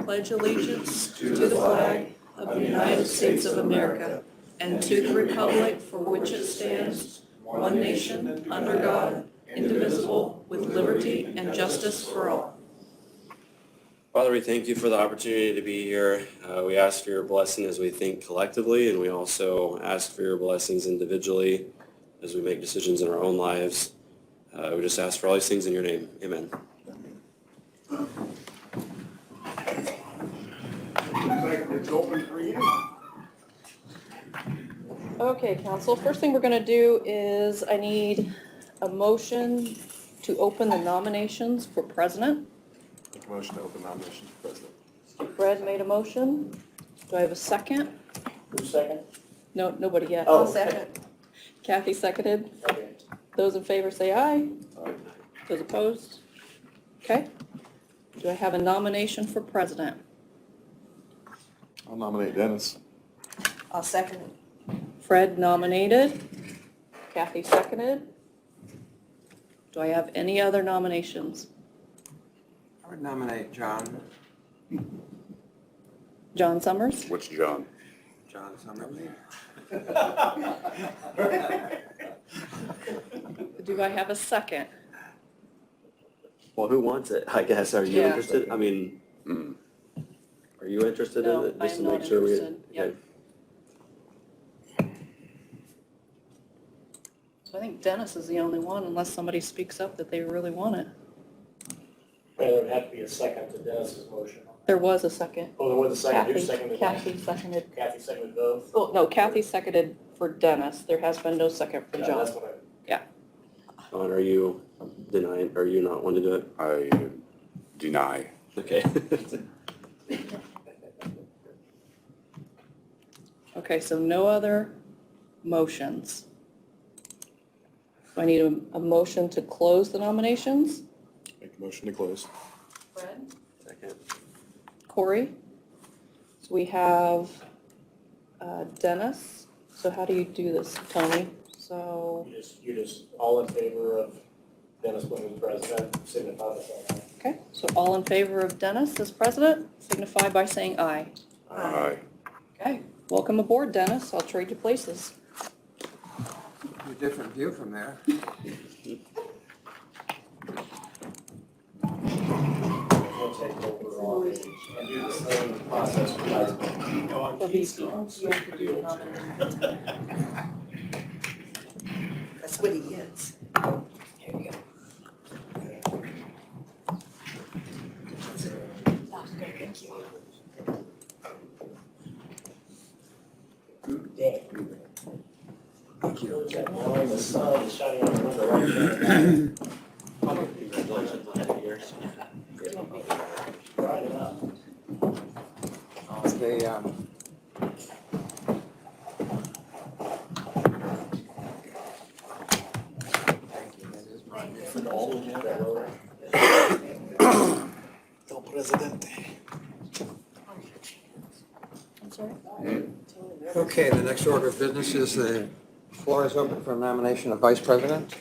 pledge allegiance to the flag of the United States of America and to the republic for which it stands, one nation, under God, indivisible, with liberty and justice for all. Father, we thank you for the opportunity to be here. We ask for your blessing as we think collectively, and we also ask for your blessings individually as we make decisions in our own lives. We just ask for all these things in your name. Amen. It's open for you. Okay, council, first thing we're going to do is I need a motion to open the nominations for president. Make a motion to open nominations for president. Fred made a motion. Do I have a second? Who's second? No, nobody yet. Oh, I'll second. Kathy seconded. Okay. Those in favor say aye. Those opposed? Okay. Do I have a nomination for president? I'll nominate Dennis. I'll second it. Fred nominated. Kathy seconded. Do I have any other nominations? I would nominate John John Summers? Which John? Summers. Do I have a second? Well, who wants it, I guess? Are you Yeah. interested? I mean, are you interested in No, it? Just I'm to make not sure we. interested. Yep. Okay. So I think Dennis is the only one, unless somebody speaks up that they really want it. Well, there would have to be a second to Dennis's motion. There was a second. Oh, there was a second. Who seconded that? Kathy seconded. Kathy seconded both? Oh, no, Kathy seconded for Dennis. There has been no second for Yeah, John. that's what I. John, are you denying, are you not wanting to do it? I deny. Okay. Okay, so no other motions. Do I need a motion to close the nominations? Make a motion to close. Fred? Second. Corey? So we have Dennis. So how do you do this, Tony? So, You just, all in favor of Dennis winning president, signify by saying aye. okay, so all in favor of Dennis as president, signify by saying aye. Aye. Okay, welcome aboard, Dennis. I'll trade you places. A different view from there. We'll take over on and do the same process for vice president. No, I'm For VP. You have to do the nomination. That's what he gets. Here you go. Thank you. Good day. Thank you. The sun is shining on the window right now. Congratulations on 10 years. Right enough. El Presidente. I'm sorry? Okay, the next order of business is the floor is open for nomination of vice president.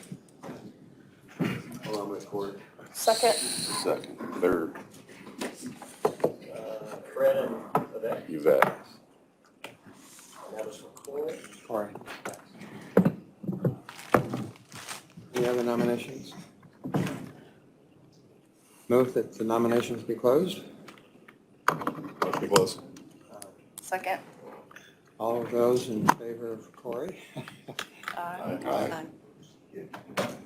Hold on, with Corey. Second. Second, third, Fred and Yvette. Yvette. And that was for Corey. Corey. Any other nominations? Move that the nominations be closed. Motion to close. Second. All of those in favor of Corey? Aye. Aye.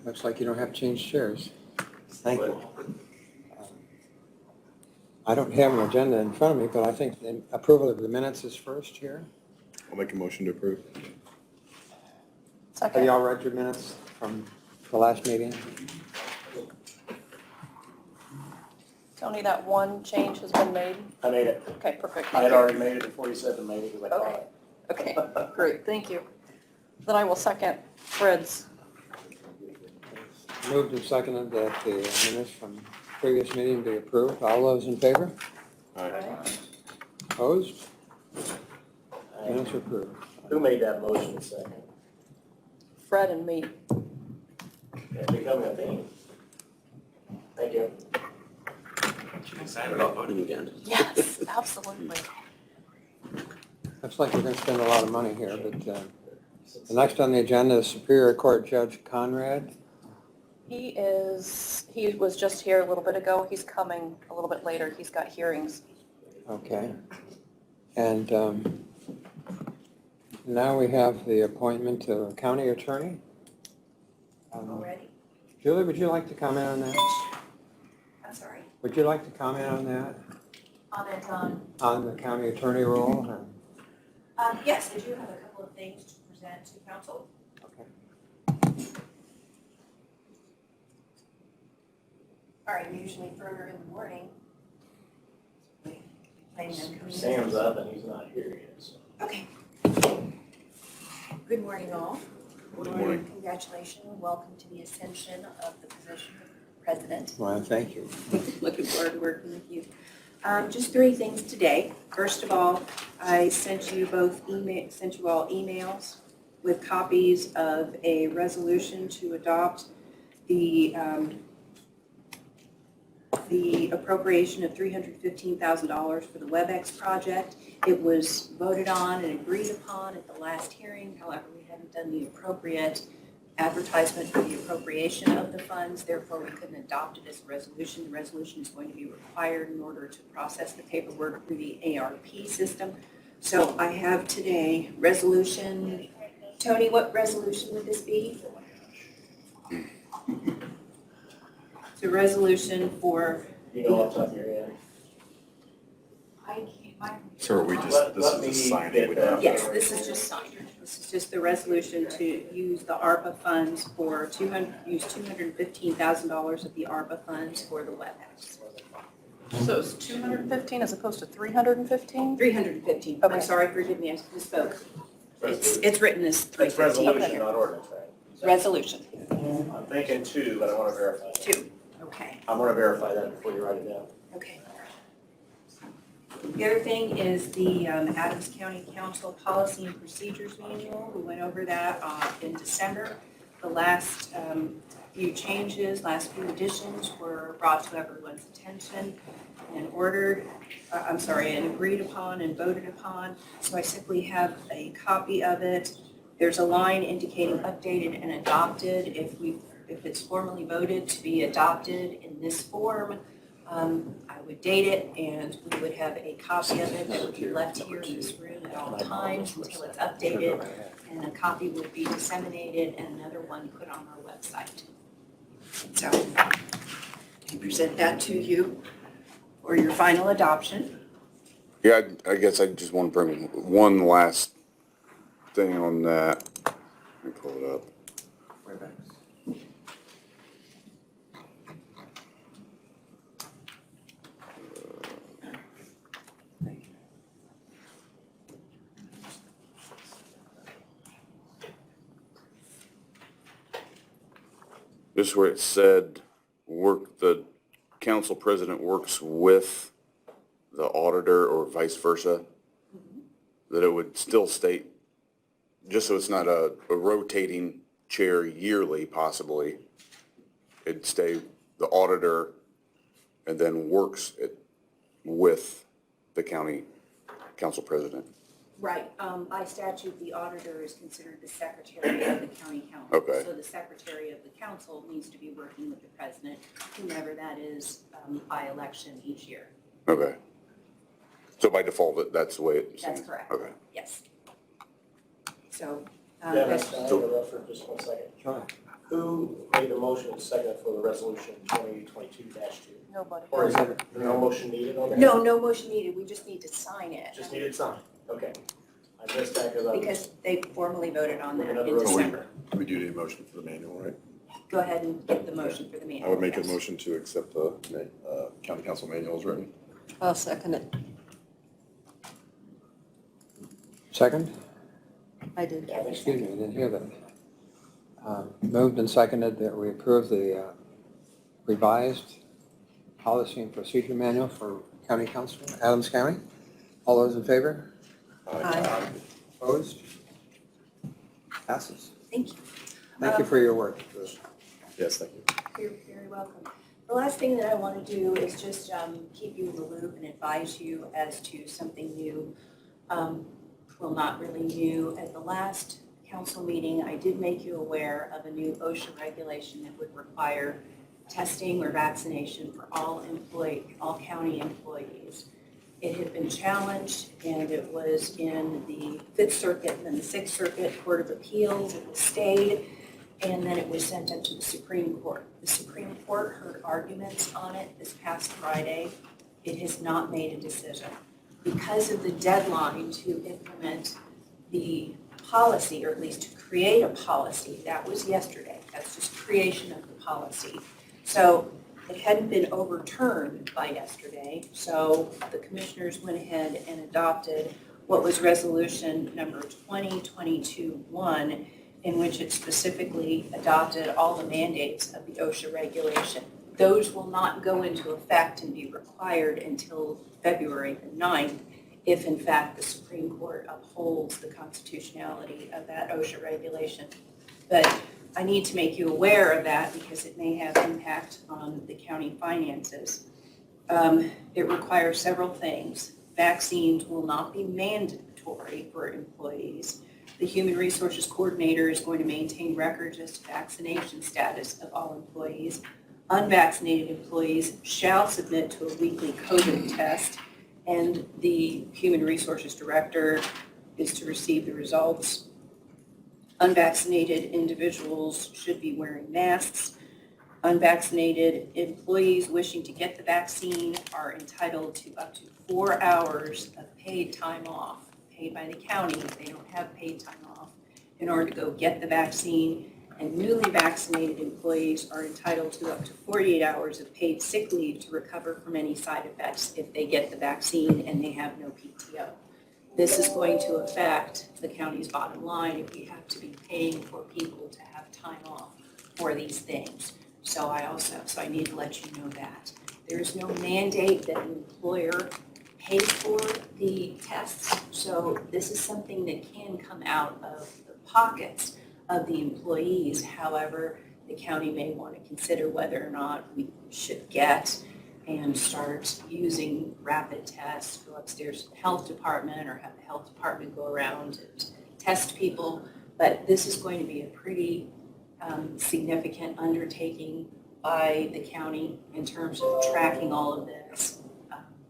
Looks like you don't have to change chairs. Thank you. I don't have an agenda in front of me, but I think the approval of the minutes is first here. I'll make a motion to approve. Have Second. you all read your minutes from the last meeting? Tony, that one change has been made? I made it. Okay, perfect. I had already made it before you said to make it because I caught it. Okay, great, thank you. Then I will second Fred's. Moved and seconded that the minutes from previous meeting be approved. All those in favor? Aye. Opposed? Minutes are approved. Who made that motion second? Fred and me. It's becoming a theme. Thank you. Excited about voting again. Yes, absolutely. Looks like we're going to spend a lot of money here, but the next on the agenda is Superior Court Judge Conrad. He was just here a little bit ago. He's coming a little bit later. He's got hearings. Okay. And now we have the appointment of a county attorney. Already? Julie, would you like to comment on that? I'm sorry. Would you like to comment on that, on the county attorney role? Yes, I do have a couple of things to present to council. Okay. All right, usually further in the morning. Sam's up and he's not here yet, so. Okay. Good morning, all. Good morning. Congratulations and welcome to the ascension of the position of president. Well, thank you. Looking forward to working with you. Just 3 things today. First of all, I sent you all emails with copies of a resolution to adopt the appropriation of $315,000 for the WebEx project. It was voted on and agreed upon at the last hearing. However, we hadn't done the appropriate advertisement for the appropriation of the funds. Therefore, we couldn't adopt it as a resolution. The resolution is going to be required in order to process the paperwork through the ARP system. So I have today resolution. Tony, what resolution would this be? It's a resolution for. You know off the top of your head? So are we just, this is just signing? We don't have to- Yes, this is just signing. This is just the resolution to use the ARPA funds for use $215,000 of the ARPA funds for the WebEx. So it's 215 as opposed to 315? 315. Okay. I'm sorry, forgive me, I misspoke. It's written as It's 315 resolution, here. not ordinance, right? Resolution, I'm thinking 2, but I want to verify. 2. Okay. I want to verify that before you write it down. Okay. The other thing is the Adams County Council Policy and Procedures Manual. We went over that in December. The last few changes, last few additions were brought to everyone's attention and and agreed upon and voted upon. So I simply have a copy of it. There's a line indicating updated and adopted. If it's formally voted to be adopted in this form, I would date it and we would have a copy of it that would be left here in this room at all times until it's updated, and a copy would be disseminated and another one put on our website. So I present that to you for your final adoption. Yeah, I guess I just want to bring one last thing on that. Let me pull it up. This is where it said, the council president works with the auditor or vice versa, that it would still state, just so it's not a rotating chair yearly possibly, it'd stay the auditor and then works it with the county council president. Right, by statute, the auditor is considered the secretary of the county council. Okay. So the secretary of the council needs to be working with the president, whomever that is, by election each year. Okay. So by default, that's the way it's. That's correct. Okay. Yes. So, Dennis, can I interrupt for just 1 second? Sure. Who made the motion second for the resolution 2022-2? Nobody. Or is there no motion needed on that? no motion needed, we just need to sign it. Just needed signed, okay. I missed that because I was. Because they formally voted on that in Another room. December. We do need a motion for the manual, right? Go ahead and get the motion for the manual. I would make a yes. motion to accept the county council manual as written. I'll second it. Second? I did. Excuse me, I didn't hear that. Moved and seconded that we approve the revised policy and procedure manual for county council, Adams County. All those in favor? Aye. Opposed? Passes. Thank you. Thank you for your work. Yes, thank you. You're very welcome. The last thing that I want to do is just keep you in the loop and advise you as to something new. Well, not really new. At the last council meeting, I did make you aware of a new OSHA regulation that would require testing or vaccination for all county employees. It had been challenged, and it was in the Fifth Circuit and then the Sixth Circuit Court of Appeals. It was stayed, and then it was sent up to the Supreme Court. The Supreme Court heard arguments on it this past Friday. It has not made a decision. Because of the deadline to implement the policy, or at least to create a policy, that was yesterday. That's just creation of the policy. So it hadn't been overturned by yesterday, so the commissioners went ahead and adopted what was resolution number 2022-1, in which it specifically adopted all the mandates of the OSHA regulation. Those will not go into effect and be required until February the 9th, if in fact the Supreme Court upholds the constitutionality of that OSHA regulation. But I need to make you aware of that because it may have impact on the county finances. It requires several things. Vaccines will not be mandatory for employees. The Human Resources Coordinator is going to maintain records as to vaccination status of all employees. Unvaccinated employees shall submit to a weekly COVID test, and the Human Resources Director is to receive the results. Unvaccinated individuals should be wearing masks. Unvaccinated employees wishing to get the vaccine are entitled to up to 4 hours of paid time off, paid by the county if they don't have paid time off, in order to go get the vaccine. And newly vaccinated employees are entitled to up to 48 hours of paid sick leave to recover from any side effects if they get the vaccine and they have no PTO. This is going to affect the county's bottom line if we have to be paying for people to have time off for these things. So I need to let you know that. There is no mandate that an employer pay for the tests. So this is something that can come out of the pockets of the employees. However, the county may want to consider whether or not we should get and start using rapid tests, go upstairs to the health department or have the health department go around and test people. But this is going to be a pretty significant undertaking by the county in terms of tracking all of this.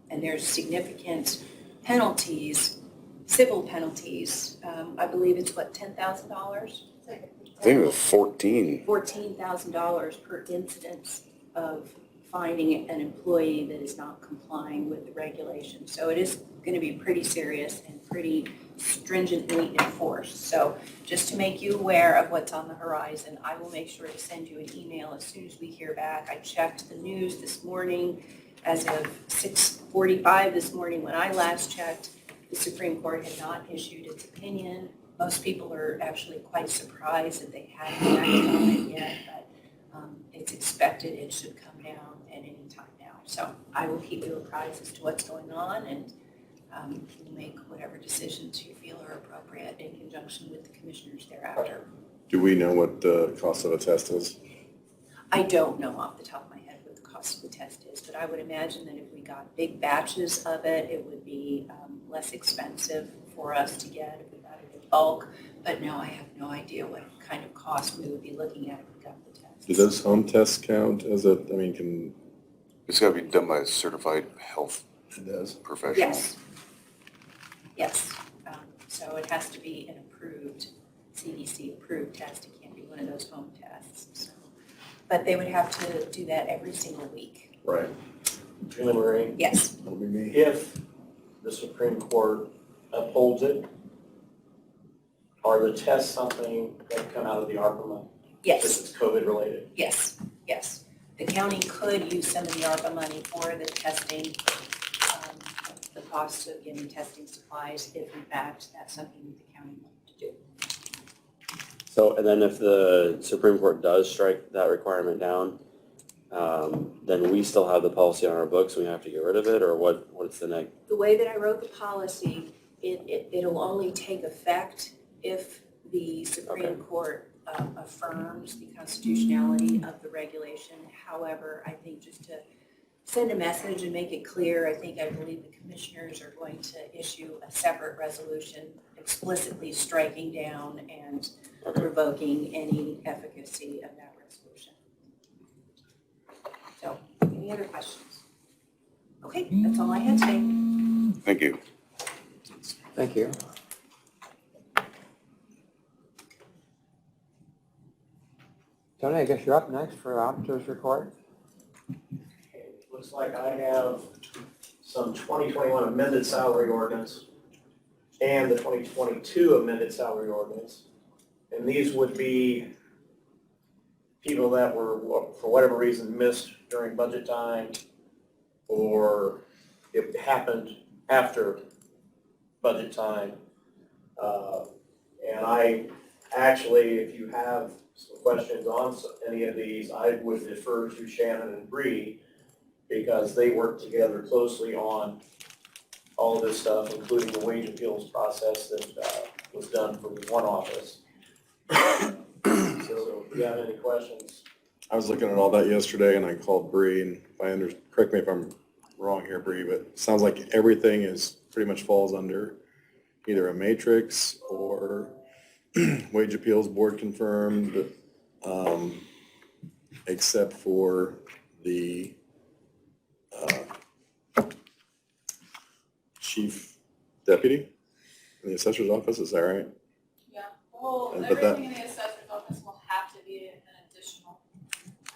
And there's significant penalties, civil penalties. I believe it's what, $10,000? I think it was 14. $14,000 per incidence of finding an employee that is not complying with the regulation. So it is going to be pretty serious and pretty stringently enforced. So just to make you aware of what's on the horizon, I will make sure to send you an email as soon as we hear back. I checked the news this morning. As of 6:45 this morning when I last checked, the Supreme Court had not issued its opinion. Most people are actually quite surprised that they haven't acted on it yet, but it's expected it should come down at any time now. So I will keep you apprised as to what's going on, and we'll make whatever decisions you feel are appropriate in conjunction with the commissioners thereafter. Do we know what the cost of a test is? I don't know off the top of my head what the cost of the test is, but I would imagine that if we got big batches of it, it would be less expensive for us to get if we got it in bulk. But no, I have no idea what kind of cost we would be looking at if we got the test. Do those home tests count as a, I mean, can, It's got to be done by a certified health it does? professional. Yes. Yes. So it has to be an approved, CDC approved test. It can't be one of those home tests. So, but they would have to do that every single week. Right, Julie Marie, Yes. that'll be me. if the Supreme Court upholds it, are the tests something that come out of the ARPA money? Yes. If it's COVID related? Yes. Yes. The county could use some of the ARPA money for the testing, the cost of getting testing supplies, if in fact that's something that the county wanted to do. So, and then if the Supreme Court does strike that requirement down, then we still have the policy on our books, we have to get rid of it, or what's the next? The way that I wrote the policy, it'll only take effect if the Supreme Okay. Court affirms the constitutionality of the regulation. However, I think just to send a message and make it clear, I believe the commissioners are going to issue a separate resolution explicitly striking down and revoking any efficacy of that resolution. So, any other questions? Okay, that's all I had today. Thank you. Thank you. Tony, I guess you're up next for auditor's report. Looks like I have some 2021 amended salary ordinance and the 2022 amended salary ordinance. And these would be people that were, for whatever reason, missed during budget time, or it happened after budget time. And I actually, if you have some questions on any of these, I would defer to Shannon and Bree, because they work together closely on all this stuff, including the wage appeals process that was done for one office. So if you have any questions. I was looking at all that yesterday and I called Bree, and correct me if I'm wrong here, Bree, but it sounds like everything is pretty much falls under either a matrix or wage appeals board confirmed, except for the chief deputy in the assessor's office, is that right? Yeah, well, But that- everything in the assessor's office will have to be an additional.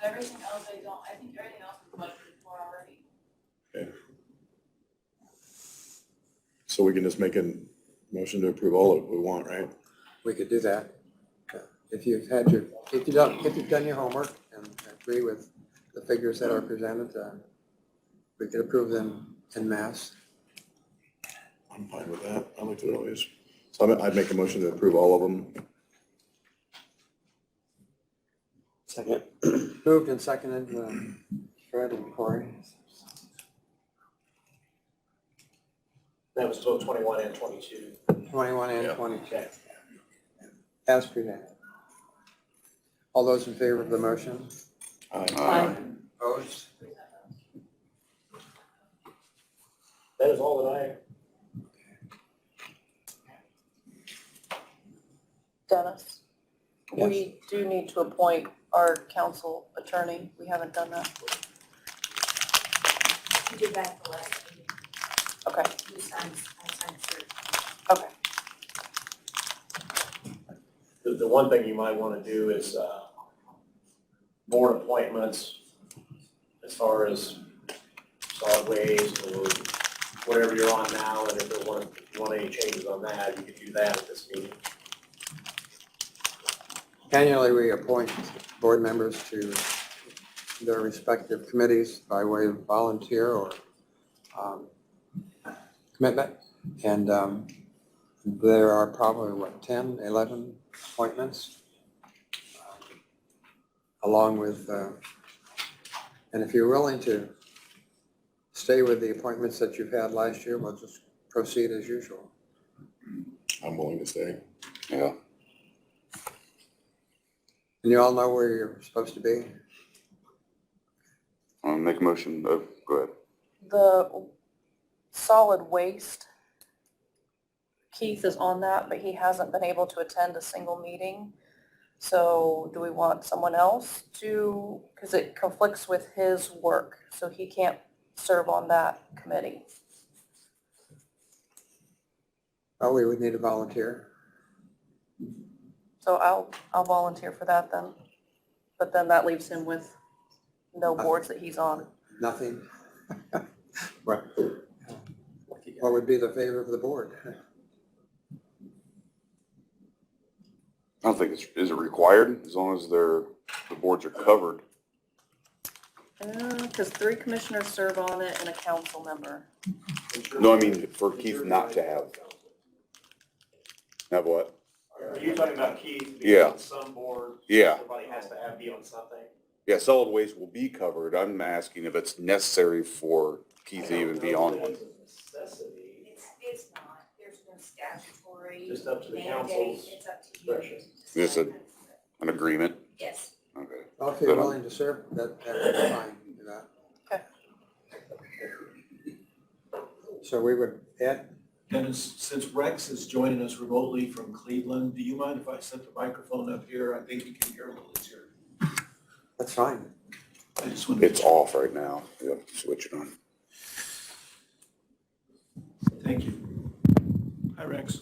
Everything else I think everything else is budgeted for already. Okay. So we can just make a motion to approve all of it we want, right? We could do that. If you've done your homework and agree with the figures that are presented, we could approve them en masse. I'm fine with that. I like to always. So I'd make a motion to approve all of them. Second. Moved and seconded, Fred and Corey. That was both 21 and 22. 21 and Yeah. 22. Okay. As presented. All those in favor of the motion? Aye. Opposed? That is all that I. Dennis, Yes. we do need to appoint our council attorney. We haven't done that. You did that at the last meeting. Okay, I signed through. okay. The one thing you might want to do is board appointments, as far as solid waste or whatever you're on now, and if you want any changes on that, you could do that at this meeting. Annually, we appoint board members to their respective committees by way of volunteer or commitment. And there are probably, 10, 11 appointments, along with, and if you're willing to stay with the appointments that you've had last year, we'll just proceed as usual. I'm willing to stay. Yeah. And you all know where you're supposed to be? I'll make a motion. Go ahead. The solid waste, Keith is on that, but he hasn't been able to attend a single meeting. So do we want someone else to, because it conflicts with his work, so he can't serve on that committee. Oh, we would need a volunteer. So I'll volunteer for that then. But then that leaves him with no boards that he's on. Nothing? What would be the favor of the board? I don't think is it required, as long as the boards are covered? Because 3 commissioners serve on it and a council member. No, I mean, for Keith not to have. Have what? Are you talking about Keith being Yeah. on some board? Yeah. Somebody has to be on something? Yeah, solid waste will be covered. I'm asking if it's necessary for Keith to even be on one. It's a necessity. It's not, there's no statutory Just up to the mandate, council's it's up to you. discretion. Just a- an agreement? Yes. Okay. Well, if you're willing to serve, that would be fine, do that. Okay. So we would add, Dennis, since Rex is joining us remotely from Cleveland, do you mind if I set the microphone up here? I think he can hear a little easier. that's fine. I just wanted to It's off right now. You have to switch it on. Thank you. Hi, Rex.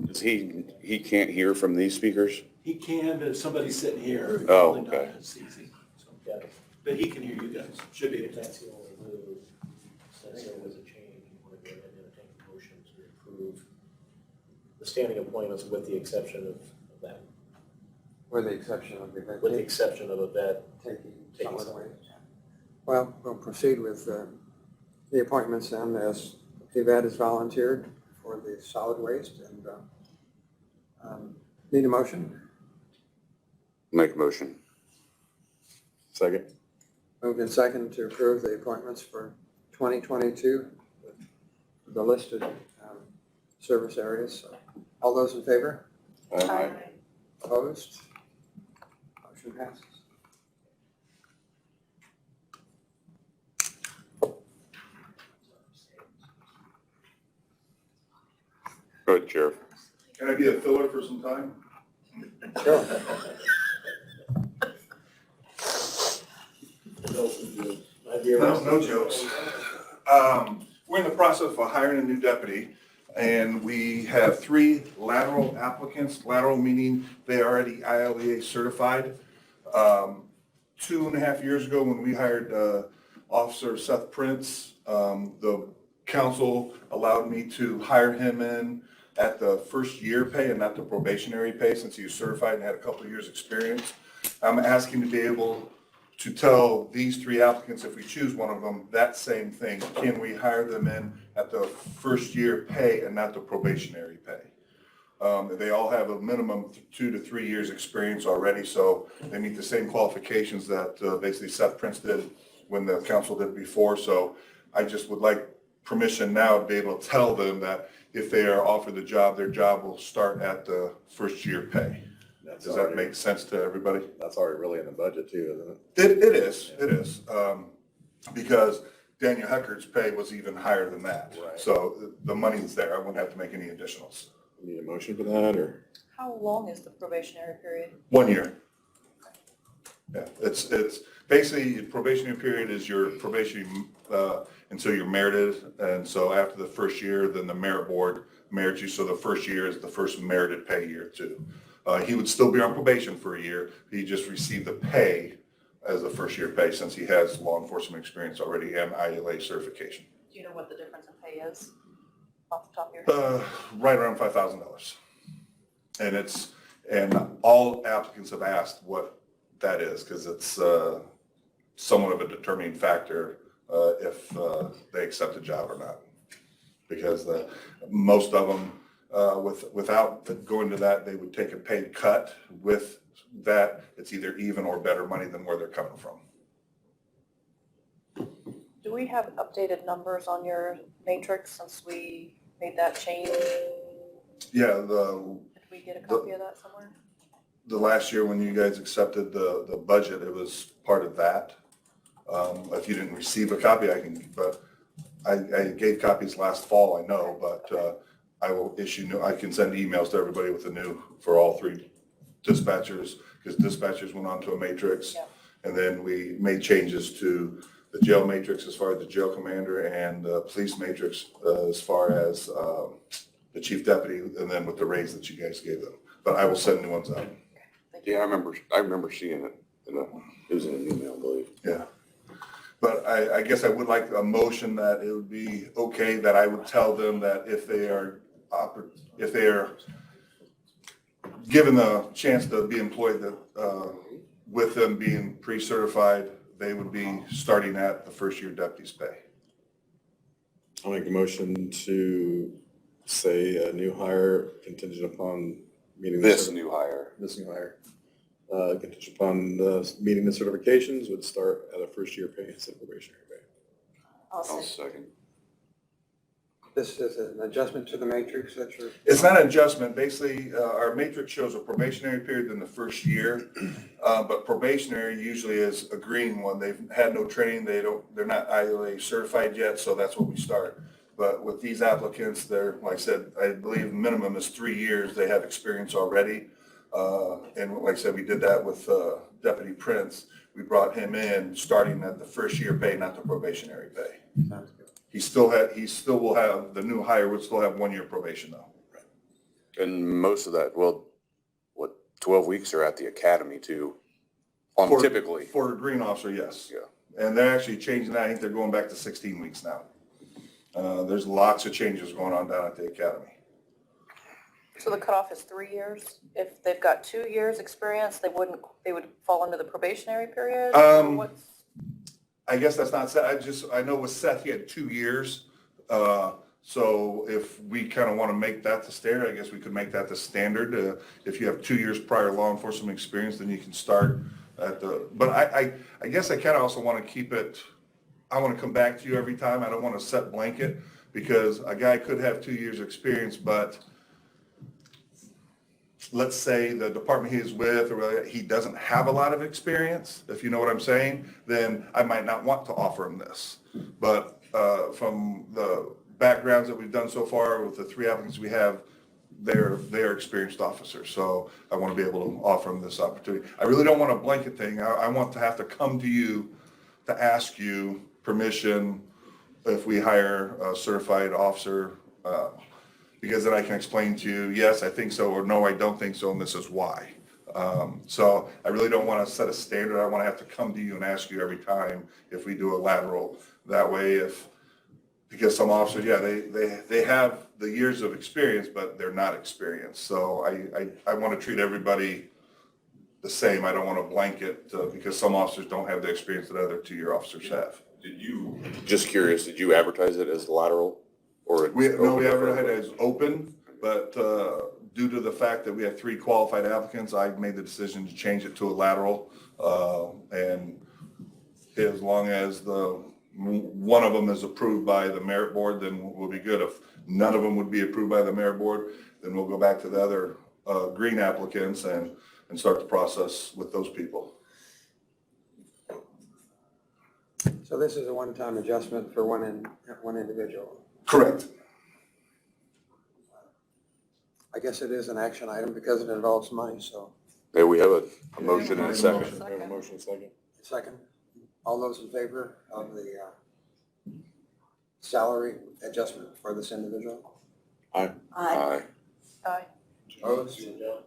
Does he can't hear from these speakers? He can, but if somebody's sitting here, it's Oh, probably not okay. as easy. So, but he can hear you guys, should be able If to. that's the only move, since there was a change, you want to go ahead and entertain a motion to approve the standing appointments with the exception of that, With the exception of the with the exception of a vet. taking Taking solid solid waste. Well, we'll proceed with the appointments then, as Yvette has volunteered for the solid waste, and need a motion? Make a motion. Second. Moved in second to approve the appointments for 2022, the listed service areas. So, all those in favor? Aye. Opposed? Motion passes. Go ahead, Sheriff. Can I be a filler for some time? Sure. No jokes. We're in the process of hiring a new deputy, and we have 3 lateral applicants, lateral meaning they are already ILEA certified. 2.5 years ago, when we hired Officer Seth Prince, the council allowed me to hire him in at the first year pay and not the probationary pay, since he was certified and had a couple of years' experience. I'm asking to be able to tell these 3 applicants, if we choose one of them, that same thing. Can we hire them in at the first year pay and not the probationary pay? They all have a minimum 2 to 3 years' experience already, so they meet the same qualifications that basically Seth Prince did when the council did before. So I just would like permission now to be able to tell them that if they are offered the job, their job will start at the first year pay. Does that make sense to everybody? That's already really in the budget too, isn't it? It is, because Daniel Heckert's pay was even higher than that. Right. So the money's there, I wouldn't have to make any additionals. Need a motion for that, or? How long is the probationary period? 1 year. Yeah, it's basically, probationary period is your probation, until you're merited. And so after the first year, then the merit board merits you. So the first year is the first merited pay year too. He would still be on probation for a year. He just received the pay as a first year pay since he has law enforcement experience already and ILA certification. Do you know what the difference in pay is off the top of your head? Right around $5,000. And all applicants have asked what that is, because it's somewhat of a determining factor if they accept the job or not. Because most of them, without going to that, they would take a paid cut. With that, it's either even or better money than where they're coming from. Do we have updated numbers on your matrix since we made that change? Yeah, Did we get a copy of that somewhere? the last year when you guys accepted the budget, it was part of that. If you didn't receive a copy, I gave copies last fall, I know, but I will issue I can send emails to everybody with the new, for all 3 dispatchers, because dispatchers went on to a matrix. Yep. And then we made changes to the jail matrix as far as the jail commander, and the police matrix as far as the chief deputy, and then with the raise that you guys gave them. But I will send new ones out. Yeah, I remember seeing it. It was in an email, I believe. Yeah. But I guess I would like a motion that it would be okay that I would tell them that if they are given the chance to be employed, that with them being pre-certified, they would be starting at the first year deputy's pay. I'll make a motion to say a new hire contingent upon meeting. This new hire. This new hire. Contingent upon meeting the certifications would start at a first year pay instead of probationary pay. I'll I'll say. second. This is an adjustment to the matrix that you're. It's not an adjustment. Basically, our matrix shows a probationary period in the first year. But probationary usually is a green one. They've had no training. They're not IOA certified yet, so that's what we start. But with these applicants, they're, like I said, I believe minimum is 3 years. They have experience already. And like I said, we did that with Deputy Prince. We brought him in starting at the first year pay, not the probationary pay. Sounds good. He still will have, the new hire would still have 1 year probation though. And most of that, well, 12 weeks are at the academy too, For- typically. For a green officer, yes. Yeah. And they're actually changing that. I think they're going back to 16 weeks now. There's lots of changes going on down at the academy. So the cutoff is 3 years? If they've got 2 years' experience, they would fall under the probationary period? Or what's? I guess that's not Seth. I know with Seth, he had 2 years. So if we kind of want to make that the standard, I guess we could make that the standard. If you have 2 years prior law enforcement experience, then you can start at but I guess I kind of also want to keep it, I want to come back to you every time. I don't want to set blanket because a guy could have 2 years experience, but let's say the department he is with, or he doesn't have a lot of experience, if you know what I'm saying, then I might not want to offer him this. But from the backgrounds that we've done so far with the 3 applicants we have, they're experienced officers. So I want to be able to offer them this opportunity. I really don't want a blanket thing. I want to have to come to you to ask you permission if we hire a certified officer, because then I can explain to you, yes, I think so, or no, I don't think so, and this is why. So I really don't want to set a standard. I want to have to come to you and ask you every time if we do a lateral. That way, because some officers, yeah, they have the years of experience, but they're not experienced. So I want to treat everybody the same. I don't want to blanket because some officers don't have the experience that other 2-year officers have. Just curious, did you advertise it as lateral? Or We advertised it as open, but due to the fact that we have 3 qualified applicants, I made the decision to change it to a lateral. And as long as one of them is approved by the merit board, then we'll be good. If none of them would be approved by the merit board, then we'll go back to the other green applicants and start the process with those people. So this is a one-time adjustment for one individual. Correct. I guess it is an action item because it involves money, so. Yeah, we have a motion and a second. We have a motion second. Second, all those in favor of the salary adjustment for this individual? Aye. Aye. Opposed? No,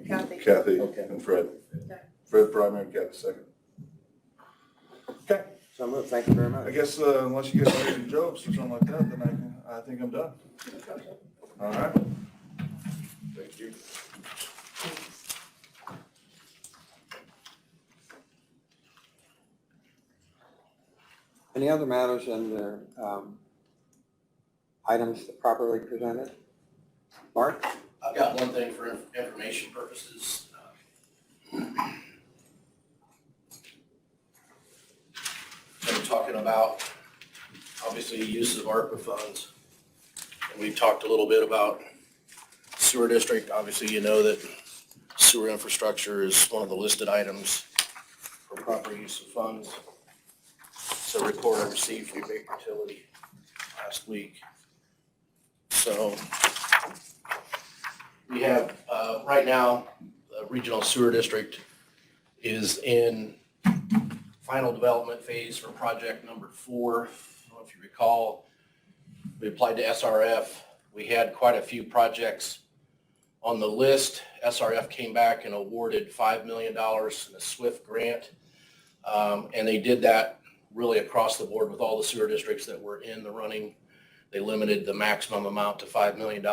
Kathy. Kathy Okay. and Fred. Okay. Fred primary, Kathy second. Okay. So moved, thank you very much. I guess unless you guys have any jokes or something like that, then I think I'm done. All right. Thank you. Any other matters in the items properly presented? Mark? I've got one thing for information purposes. Been talking about, obviously, use of ARPA funds. And we've talked a little bit about sewer district. Obviously, you know that sewer infrastructure is one of the listed items for proper use of funds. So a report I received from Big Utility last week. So we have, right now, the regional sewer district is in final development phase for project number 4. I don't know if you recall, we applied to SRF. We had quite a few projects on the list. SRF came back and awarded $5 million in a SWIFT grant. And they did that really across the board with all the sewer districts that were in the running. They limited the maximum amount to $5 million.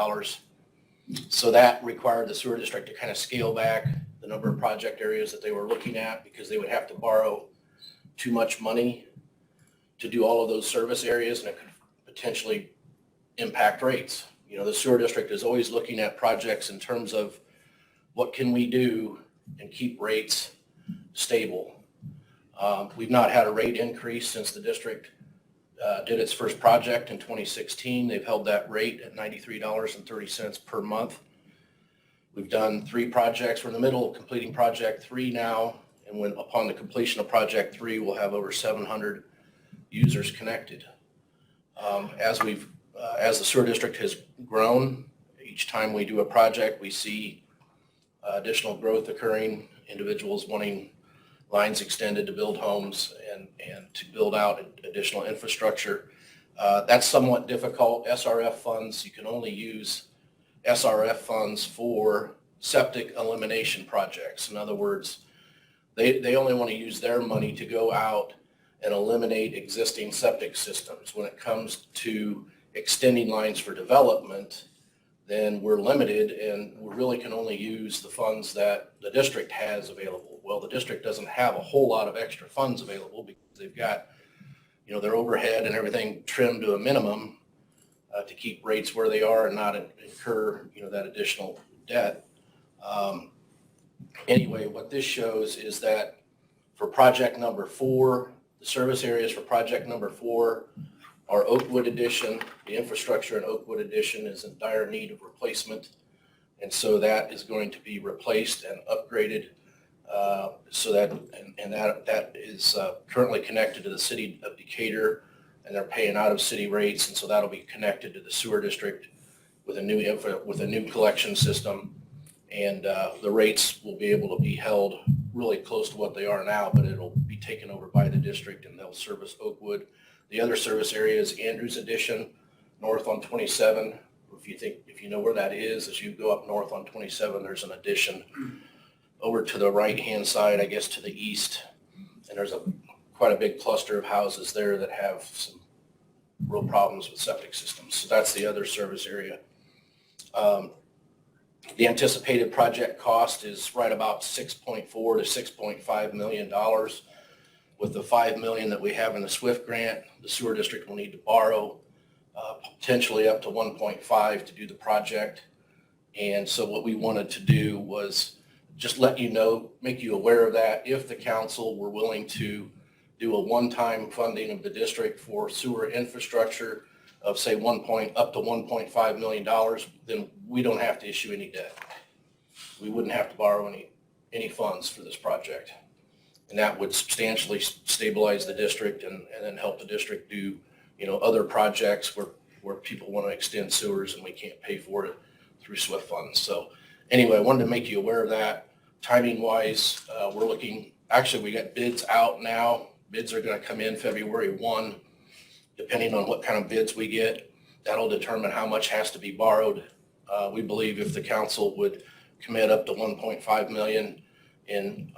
So that required the sewer district to kind of scale back the number of project areas that they were looking at because they would have to borrow too much money to do all of those service areas, and it could potentially impact rates. You know, the sewer district is always looking at projects in terms of what can we do and keep rates stable. We've not had a rate increase since the district did its first project in 2016. They've held that rate at $93.30 per month. We've done 3 projects. We're in the middle of completing project 3 now, and when upon the completion of project 3, we'll have over 700 users connected. As the sewer district has grown, each time we do a project, we see additional growth occurring, individuals wanting lines extended to build homes and to build out additional infrastructure. That's somewhat difficult. SRF funds, you can only use SRF funds for septic elimination projects. In other words, they only want to use their money to go out and eliminate existing septic systems. When it comes to extending lines for development, then we're limited and we really can only use the funds that the district has available. Well, the district doesn't have a whole lot of extra funds available because they've got, their overhead and everything trimmed to a minimum to keep rates where they are and not incur, that additional debt. Anyway, what this shows is that for project number 4, the service areas for project number 4 are Oakwood Addition. The infrastructure in Oakwood Addition is in dire need of replacement. And so that is going to be replaced and upgraded that is currently connected to the city of Decatur, and they're paying out of city rates. And so that'll be connected to the sewer district with a new collection system. And the rates will be able to be held really close to what they are now, but it'll be taken over by the district and they'll service Oakwood. The other service area is Andrews Addition, north on 27. If you know where that is, as you go up north on 27, there's an addition over to the right-hand side, I guess to the east. And there's quite a big cluster of houses there that have some real problems with septic systems. So that's the other service area. The anticipated project cost is right about $6.4 to $6.5 million. With the $5 million that we have in the SWIFT grant, the sewer district will need to borrow potentially up to 1.5 to do the project. And so what we wanted to do was just let you know, make you aware of that. If the council were willing to do a one-time funding of the district for sewer infrastructure of say up to $1.5 million, then we don't have to issue any debt. We wouldn't have to borrow any funds for this project. And that would substantially stabilize the district and then help the district do, other projects where people want to extend sewers and we can't pay for it through SWIFT funds. So anyway, I wanted to make you aware of that. Timing wise, we got bids out now. Bids are going to come in February 1. Depending on what kind of bids we get, that'll determine how much has to be borrowed. We believe if the council would commit up to $1.5 million in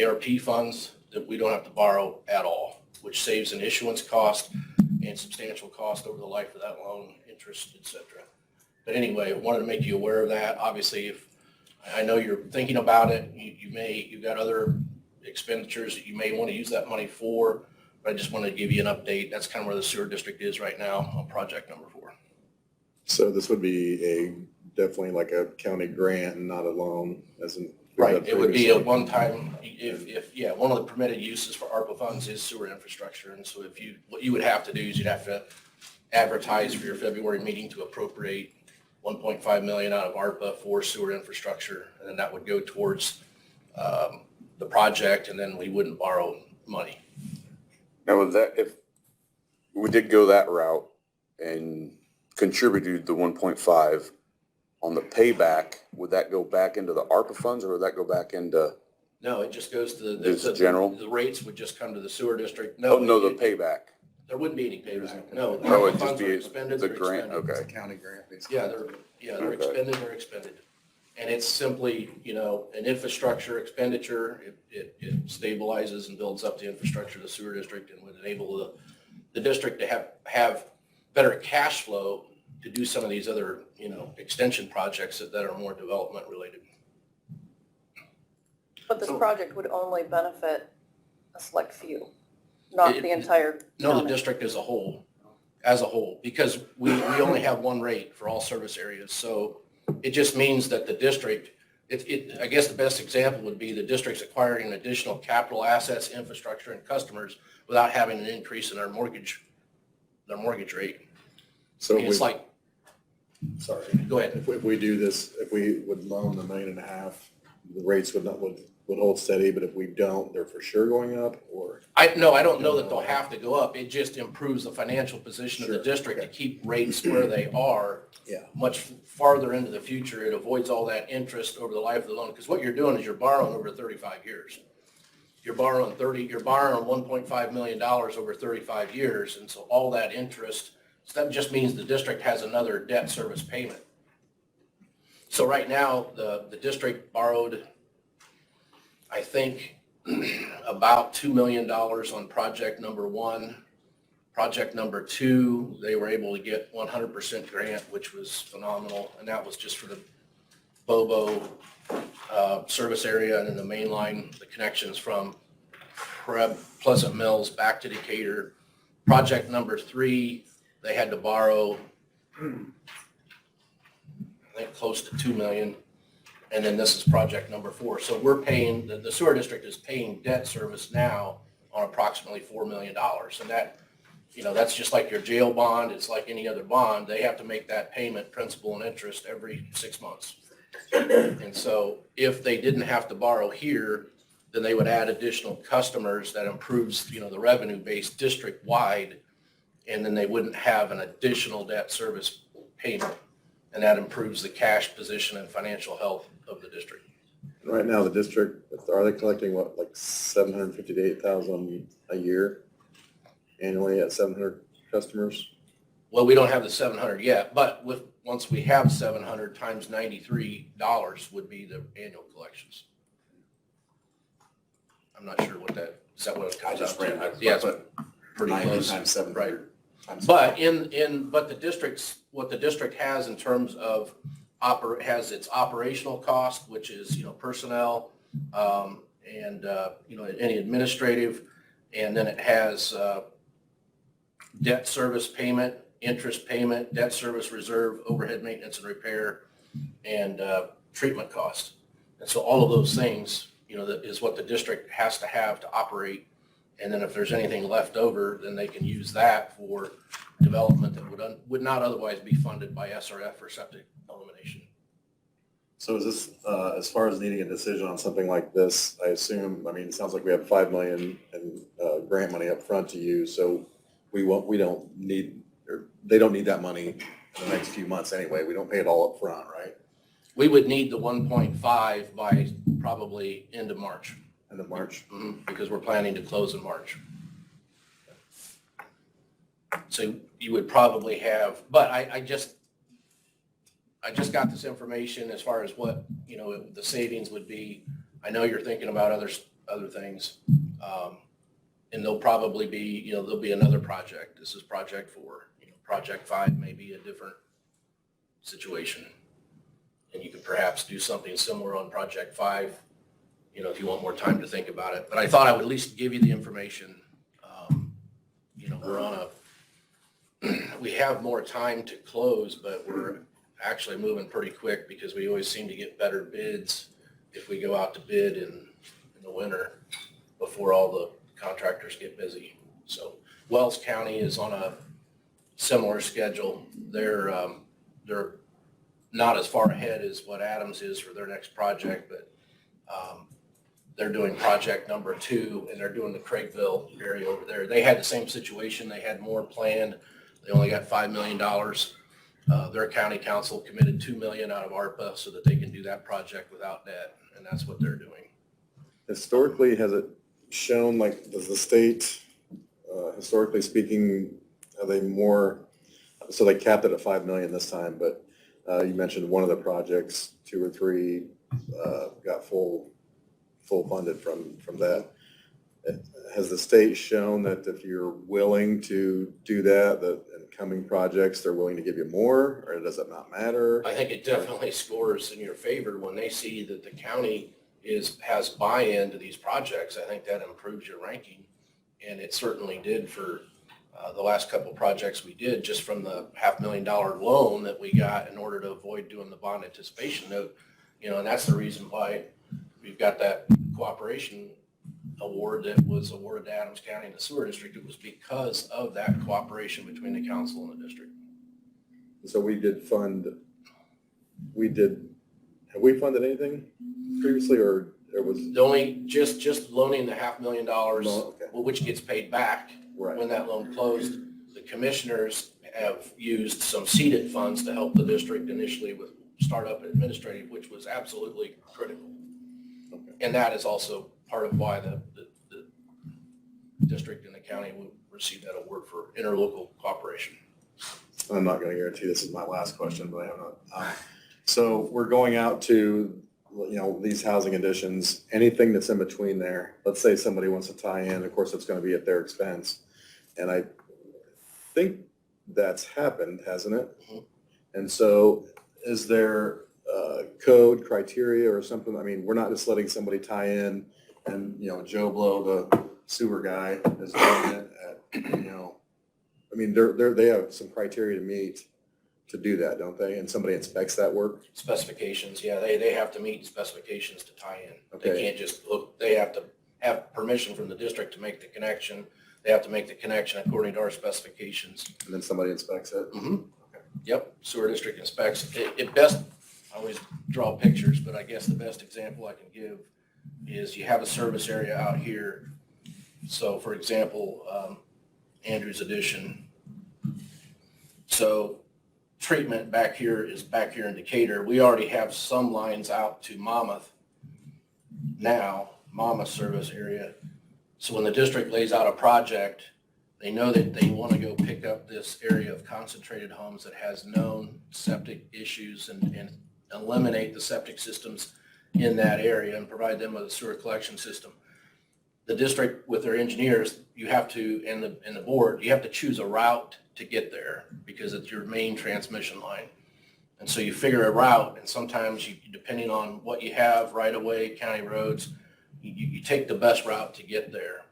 ARP funds, that we don't have to borrow at all, which saves an issuance cost and substantial cost over the life of that loan, interest, etc. But anyway, I wanted to make you aware of that. Obviously, if I know you're thinking about it, you've got other expenditures that you may want to use that money for. But I just wanted to give you an update. That's kind of where the sewer district is right now on project number 4. So this would be definitely like a county grant and not a loan, as in. Right, it would be a one-time, one of the permitted uses for ARPA funds is sewer infrastructure. And so what you would have to do is you'd have to advertise for your February meeting to appropriate $1.5 million out of ARPA for sewer infrastructure. And then that would go towards the project, and then we wouldn't borrow money. Now, if we did go that route and contributed the 1.5 on the payback, would that go back into the ARPA funds or would that go back into? No, it just goes to the general? The rates would just come to the sewer district. The payback. There wouldn't be any payback. No. Oh, it'd just funds are be expended, the they're grant, expended. okay. County grant, basically. They're Okay. expended, they're expended. And it's simply, an infrastructure expenditure. It stabilizes and builds up the infrastructure of the sewer district and would enable the district to have better cash flow to do some of these other, extension projects that are more development related. But this project would only benefit a select few, not the entire county. No, the district as a whole, because we only have one rate for all service areas. So it just means that the district I guess the best example would be the district's acquiring additional capital assets, infrastructure, and customers without having an increase in their mortgage rate. So And it's like, sorry, go ahead. if we do this, if we would loan the $1.5 million, the rates would hold steady, but if we don't, they're for sure going up, or? I don't know that they'll have to go up. It just improves the financial position of the Sure, district to okay. keep rates where they are. Yeah. Much farther into the future. It avoids all that interest over the life of the loan. Because what you're doing is you're borrowing over 35 years. You're borrowing $1.5 million over 35 years. And so all that interest, so that just means the district has another debt service payment. So right now, the district borrowed, I think, about $2 million on project number 1. Project number 2, they were able to get 100% grant, which was phenomenal. And that was just for the Bobo service area and then the main line, the connections from Pleasant Mills back to Decatur. Project number 3, they had to borrow, I think, close to $2 million. And then this is project number 4. So we're paying, the sewer district is paying debt service now on approximately $4 million. And that, that's just like your jail bond. It's like any other bond. They have to make that payment, principal and interest, every 6 months. And so if they didn't have to borrow here, then they would add additional customers. That improves, the revenue base district-wide, and then they wouldn't have an additional debt service payment. And that improves the cash position and financial health of the district. Right now, the district, are they collecting what, like 750 to 8,000 a year annually at 700 customers? Well, we don't have the 700 yet, but once we have 700 times $93 would be the annual collections. I'm not sure what that, is that what it comes out to? Yeah, but pretty close. Times 700. Right. Times But but what the district has in terms of has its operational cost, which is, personnel, and, any administrative, and then it has, debt service payment, interest payment, debt service reserve, overhead maintenance and repair, and, treatment cost. And so all of those things, that is what the district has to have to operate. And then if there's anything left over, then they can use that for development that would not otherwise be funded by SRF or septic elimination. So is this, as far as needing a decision on something like this, I assume, it sounds like we have $5 million in grant money up front to use, so they don't need that money in the next few months anyway. We don't pay it all up front, right? We would need the 1.5 by probably end of March. End of March? Because we're planning to close in March. So you would probably have, but I just got this information as far as what, the savings would be. I know you're thinking about other things. And there'll probably be, there'll be another project. This is project 4. Project 5 may be a different situation. And you could perhaps do something similar on project 5, if you want more time to think about it. But I thought I would at least give you the information. We have more time to close, but we're actually moving pretty quick because we always seem to get better bids if we go out to bid in the winter before all the contractors get busy. So Wells County is on a similar schedule. They're not as far ahead as what Adams is for their next project, but they're doing project number 2, and they're doing the Craigville area over there. They had the same situation. They had more planned. They only got $5 million. Their county council committed $2 million out of ARPA so that they can do that project without debt, and that's what they're doing. Historically, has it shown, does the state, historically speaking, are they more, so they capped it at 5 million this time, but you mentioned one of the projects, 2 or 3, got full funded from that. Has the state shown that if you're willing to do that in coming projects, they're willing to give you more, or does it not matter? I think it definitely scores in your favor when they see that the county has buy-in to these projects. I think that improves your ranking, and it certainly did for the last couple projects we did, just from the $500,000 loan that we got in order to avoid doing the bond anticipation note. and that's the reason why we've got that cooperation award that was awarded to Adams County and the sewer district. It was because of that cooperation between the council and the district. So have we funded anything previously, or it was? The only, just loaning the $500,000, Okay. which gets paid back Right. when that loan closed. The commissioners have used some seeded funds to help the district initially with startup and administrative, which was absolutely critical. Okay. And that is also part of why the district and the county will receive that award for interlocal cooperation. I'm not going to guarantee this is my last question, but I have not. So we're going out to, these housing additions, anything that's in between there. Let's say somebody wants to tie in, of course, it's going to be at their expense. And I think that's happened, hasn't it? Mhm. And so is there code, criteria, or something? I mean, we're not just letting somebody tie in and, Joe Blow, the sewer guy, is doing it at, I mean, they have some criteria to meet to do that, don't they? And somebody inspects that work? Specifications, yeah, they have to meet specifications to tie in. They Okay. can't just look, they have to have permission from the district to make the connection. They have to make the connection according to our specifications. And then somebody inspects it? Mm-hmm. Yep, sewer district inspects. It best, I always draw pictures, but I guess the best example I can give is you have a service area out here. So for example, Andrew's addition. So treatment back here is back here in Decatur. We already have some lines out to Monmouth now, Monmouth service area. So when the district lays out a project, they know that they want to go pick up this area of concentrated homes that has known septic issues and eliminate the septic systems in that area and provide them with a sewer collection system. The district with their engineers, you have to, and the board, you have to choose a route to get there because it's your main transmission line. And so you figure a route, and sometimes you, depending on what you have, right of way, county roads, you take the best route to get there.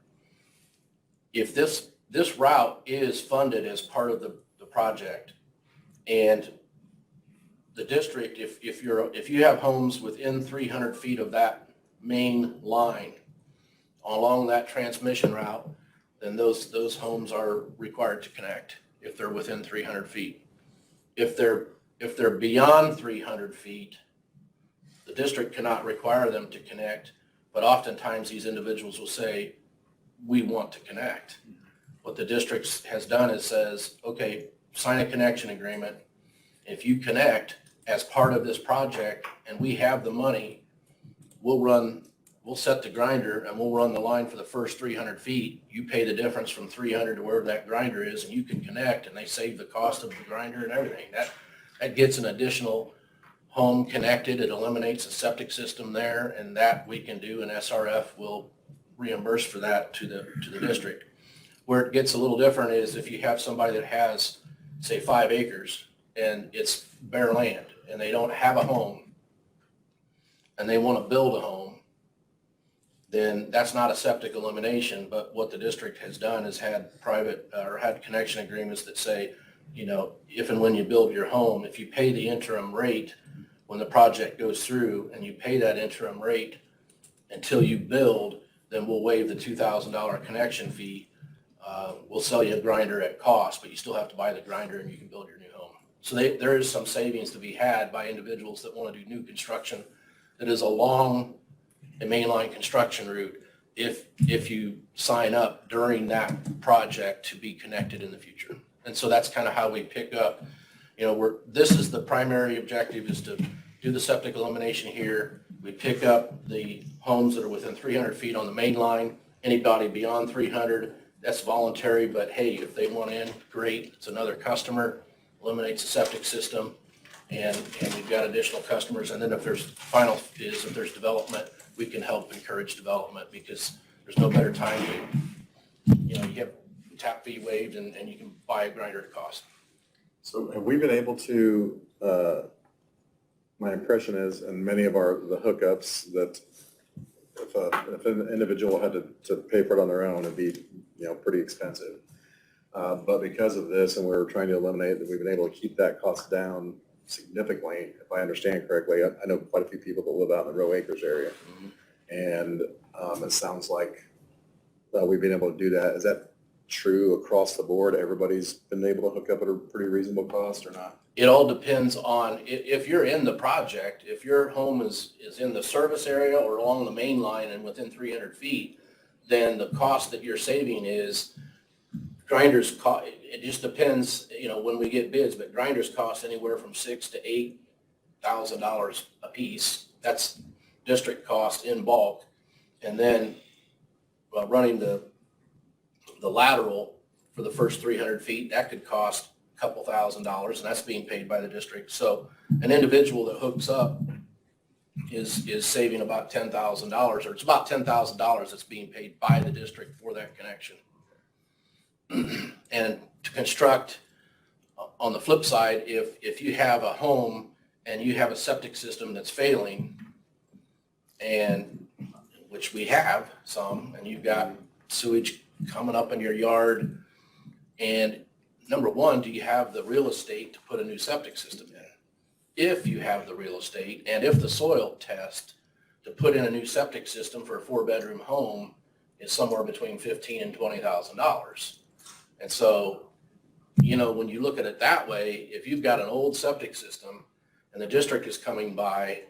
If this route is funded as part of the project, and the district, if you have homes within 300 feet of that main line along that transmission route, then those homes are required to connect if they're within 300 feet. If they're beyond 300 feet, the district cannot require them to connect, but oftentimes these individuals will say, we want to connect. What the district has done is says, okay, sign a connection agreement. If you connect as part of this project and we have the money, we'll set the grinder and we'll run the line for the first 300 feet. You pay the difference from 300 to wherever that grinder is and you can connect, and they save the cost of the grinder and everything. That gets an additional home connected. It eliminates a septic system there, and that we can do, and SRF will reimburse for that to the district. Where it gets a little different is if you have somebody that has, say, 5 acres and it's bare land and they don't have a home and they want to build a home, then that's not a septic elimination. But what the district has done is had private or had connection agreements that say, if and when you build your home, if you pay the interim rate when the project goes through and you pay that interim rate until you build, then we'll waive the $2,000 connection fee. We'll sell you a grinder at cost, but you still have to buy the grinder and you can build your new home. So there is some savings to be had by individuals that want to do new construction that is along a mainline construction route if you sign up during that project to be connected in the future. And so that's kind of how we pick up, this is the primary objective, is to do the septic elimination here. We pick up the homes that are within 300 feet on the main line. Anybody beyond 300, that's voluntary, but hey, if they want in, great. It's another customer, eliminates the septic system, and we've got additional customers. And then if there's if there's development, we can help encourage development, because there's no better time to, you have tap fee waived and you can buy a grinder at cost. So have we been able to, my impression is, and many of the hookups, that if an individual had to pay for it on their own, it'd be, pretty expensive. But because of this, and we're trying to eliminate that, we've been able to keep that cost down significantly, if I understand correctly. I know quite a few people that live out in the Row Acres area. And it sounds like we've been able to do that. Is that true across the board? Everybody's been able to hook up at a pretty reasonable cost or not? It all depends on, if you're in the project, if your home is in the service area or along the main line and within 300 feet, then the cost that you're saving is, grinders cost, it just depends, when we get bids, but grinders cost anywhere from $6,000 to $8,000 a piece. That's district cost in bulk. And then running the lateral for the first 300 feet, that could cost a couple $1,000s, and that's being paid by the district. So an individual that hooks up is saving about $10,000, or it's about $10,000 that's being paid by the district for that connection. And to construct, on the flip side, if you have a home and you have a septic system that's failing, and which we have some, and you've got sewage coming up in your yard, and number one, do you have the real estate to put a new septic system in? If you have the real estate, and if the soil test to put in a new septic system for a 4-bedroom home is somewhere between $15,000 and $20,000. And so, when you look at it that way, if you've got an old septic system and the district is coming by,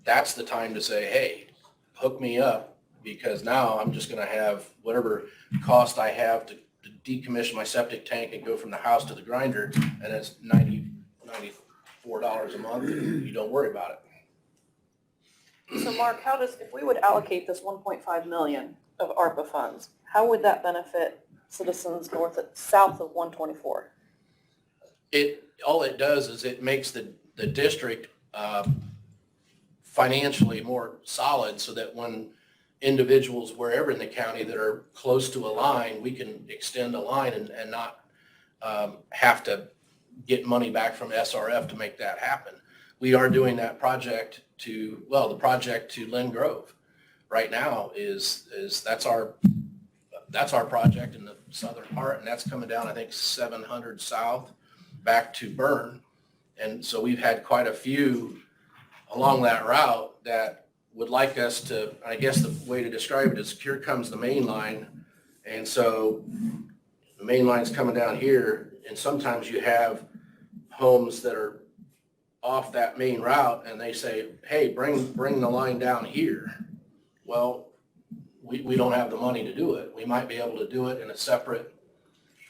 that's the time to say, hey, hook me up, because now I'm just going to have whatever cost I have to decommission my septic tank and go from the house to the grinder, and it's $94 a month. You don't worry about it. So Mark, if we would allocate this 1.5 million of ARPA funds, how would that benefit citizens south of 124? All it does is it makes the district financially more solid, so that when individuals wherever in the county that are close to a line, we can extend a line and not have to get money back from SRF to make that happen. We are doing that project the project to Lynn Grove right now that's our project in the southern part, and that's coming down, I think, 700 south back to Bern. And so we've had quite a few along that route that would like us to, I guess the way to describe it is, here comes the main line. And so the main line's coming down here, and sometimes you have homes that are off that main route, and they say, hey, bring the line down here. Well, we don't have the money to do it. We might be able to do it in a separate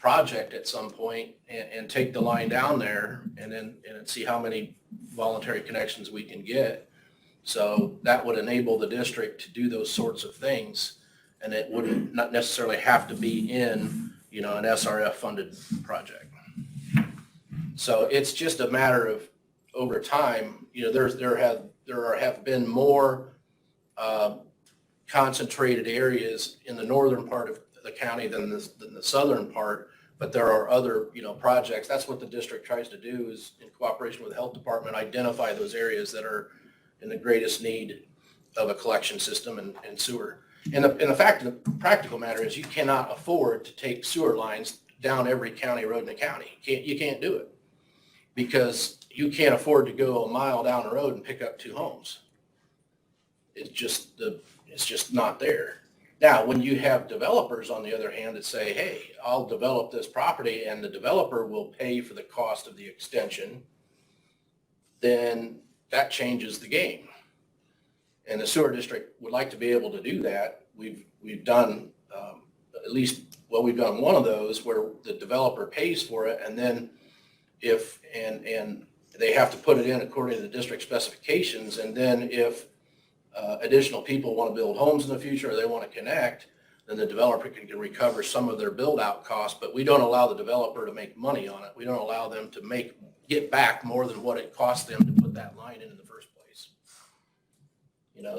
project at some point and take the line down there and see how many voluntary connections we can get. So that would enable the district to do those sorts of things, and it wouldn't not necessarily have to be in, an SRF funded project. So it's just a matter of, over time, there have been more concentrated areas in the northern part of the county than the southern part, but there are other, projects. That's what the district tries to do, is in cooperation with the health department, identify those areas that are in the greatest need of a collection system and sewer. And the practical matter is, you cannot afford to take sewer lines down every county road in the county. You can't do it, because you can't afford to go a mile down the road and pick up 2 homes. It's just not there. Now, when you have developers, on the other hand, that say, hey, I'll develop this property and the developer will pay for the cost of the extension, then that changes the game. And the sewer district would like to be able to do that. We've done we've done one of those where the developer pays for it, and then and they have to put it in according to the district specifications, and then if additional people want to build homes in the future, or they want to connect, then the developer can recover some of their build-out costs, but we don't allow the developer to make money on it. We don't allow them to get back more than what it cost them to put that line in the first place.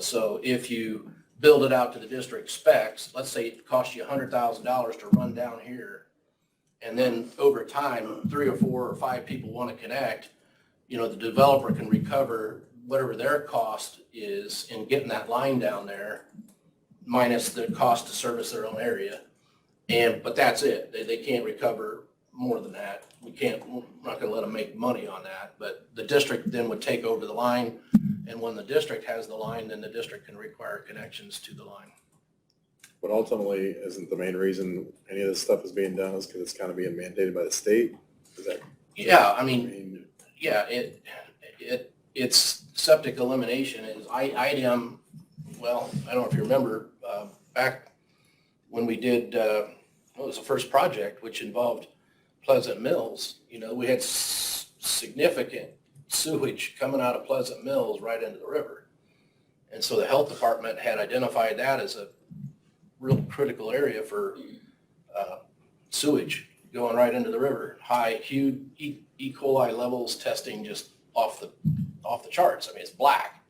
So if you build it out to the district specs, let's say it costs you $100,000 to run down here, and then over time, 3 or 4 or 5 people want to connect, the developer can recover whatever their cost is in getting that line down there, minus the cost to service their own area. But that's it. They can't recover more than that. We're not gonna let them make money on that, but the district then would take over the line, and when the district has the line, then the district can require connections to the line. But ultimately, isn't the main reason any of this stuff is being done is because it's kind of being mandated by the state? Is that? Yeah, I mean, yeah, it's septic elimination is IDM, well, I don't know if you remember, back when we did, it was the first project, which involved Pleasant Mills, we had significant sewage coming out of Pleasant Mills right into the river. And so the health department had identified that as a real critical area for sewage going right into the river. High, huge E. coli levels, testing just off the charts. I mean, it's black.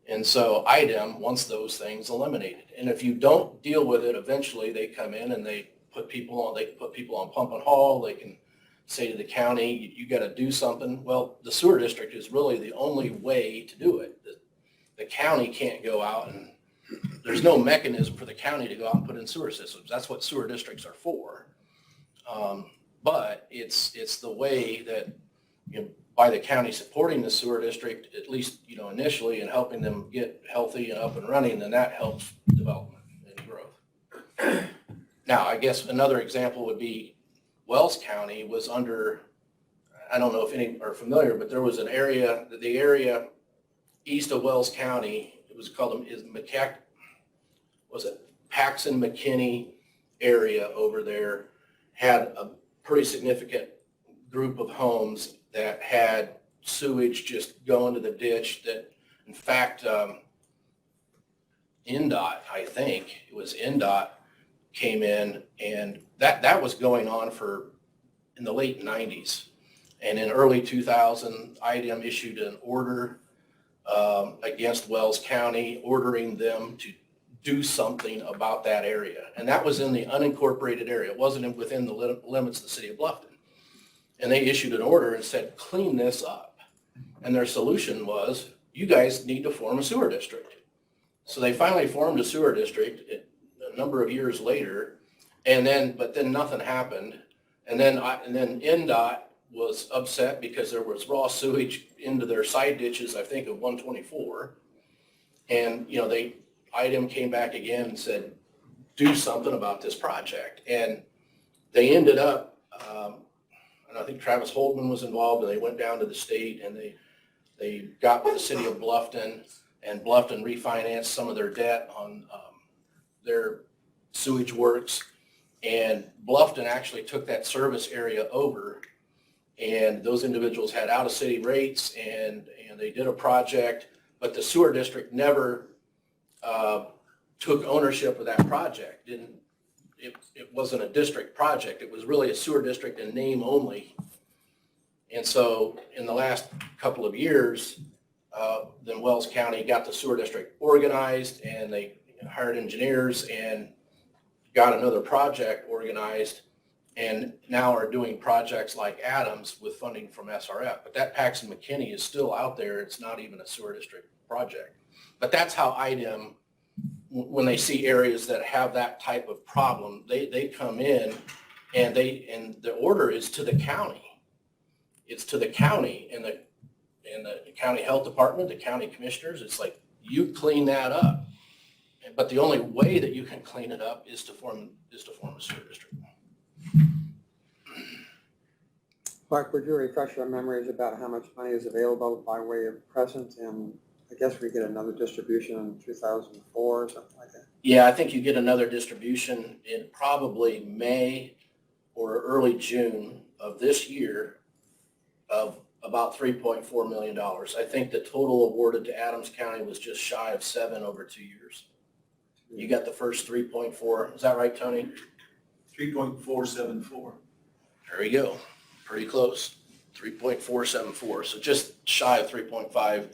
And so IDEM wants those things eliminated. And if you don't deal with it, eventually they come in and they can put people on pump and haul. They can say to the county, you got to do something. Well, the sewer district is really the only way to do it. The county can't go out, and there's no mechanism for the county to go out and put in sewer systems. That's what sewer districts are for. But it's the way that, by the county supporting the sewer district, at least, initially, and helping them get healthy and up and running, then that helps development and growth. Now, I guess another example would be Wells County was under, I don't know if any are familiar, but there was an area, the area east of Wells County, it was called, Paxson McKinney area over there, had a pretty significant group of homes that had sewage just going to the ditch that, in fact, NDOT, I think, it was NDOT came in, and that was going on in the late 90s. And in early 2000, IDEM issued an order against Wells County, ordering them to do something about that area. And that was in the unincorporated area. It wasn't within the limits of the city of Bluffton. And they issued an order and said, clean this up. And their solution was, you guys need to form a sewer district. So they finally formed a sewer district a number of years later, but then nothing happened. And then NDOT was upset because there was raw sewage into their side ditches, I think, of 124. And, IDEM came back again and said, do something about this project. And they ended up, and I think Travis Holdman was involved, and they went down to the state and they got with the city of Bluffton, and Bluffton refinanced some of their debt on their sewage works. And Bluffton actually took that service area over, and those individuals had out-of-city rates, and they did a project, but the sewer district never took ownership of that project. It wasn't a district project. It was really a sewer district in name only. And so in the last couple of years, then Wells County got the sewer district organized, and they hired engineers and got another project organized, and now are doing projects like Adams with funding from SRF. But that Paxson McKinney is still out there. It's not even a sewer district project. But that's how IDEM, when they see areas that have that type of problem, they come in, and the order is to the county. It's to the county and the county health department, the county commissioners. It's like, you clean that up. But the only way that you can clean it up is to form a sewer district. Mark, would you refresh our memories about how much money is available by way of present? And I guess we get another distribution in 2004 or something like that. Yeah, I think you get another distribution in probably May or early June of this year of about $3.4 million. I think the total awarded to Adams County was just shy of 7 over 2 years. You got the first 3.4. Is that right, Tony? 3.474. There we go. Pretty close. 3.474. So just shy of 3.5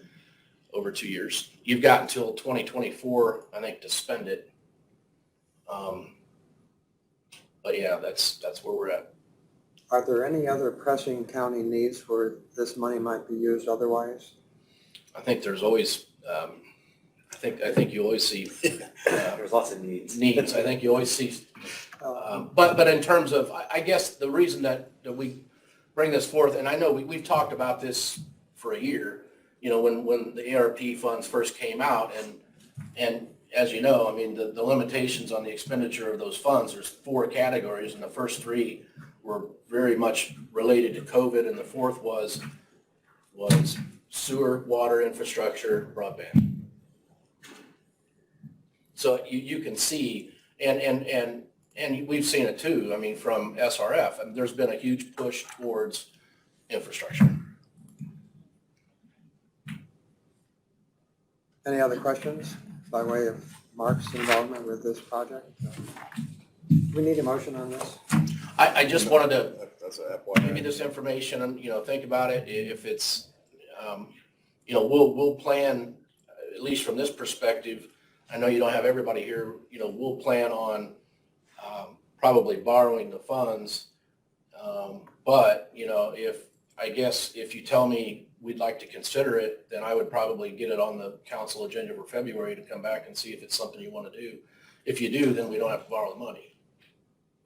over 2 years. You've got until 2024, I think, to spend it. But yeah, that's where we're at. Are there any other pressing county needs where this money might be used otherwise? I think there's always, I think you always see There's lots of needs. needs. I think you always see But in terms of, I guess the reason that we bring this forth, and I know we've talked about this for a year, when the ARP funds first came out, and as you know, I mean, the limitations on the expenditure of those funds, there's 4 categories, and the first 3 were very much related to COVID, and the fourth was sewer, water infrastructure, broadband. So you can see, and we've seen it too, I mean, from SRF, and there's been a huge push towards infrastructure. Any other questions by way of Mark's involvement with this project? We need a motion on this? I just wanted to That's a give you FYI. this information and, think about it. If it's, we'll plan, at least from this perspective, I know you don't have everybody here, we'll plan on probably borrowing the funds. But, if you tell me we'd like to consider it, then I would probably get it on the council agenda for February to come back and see if it's something you want to do. If you do, then we don't have to borrow the money.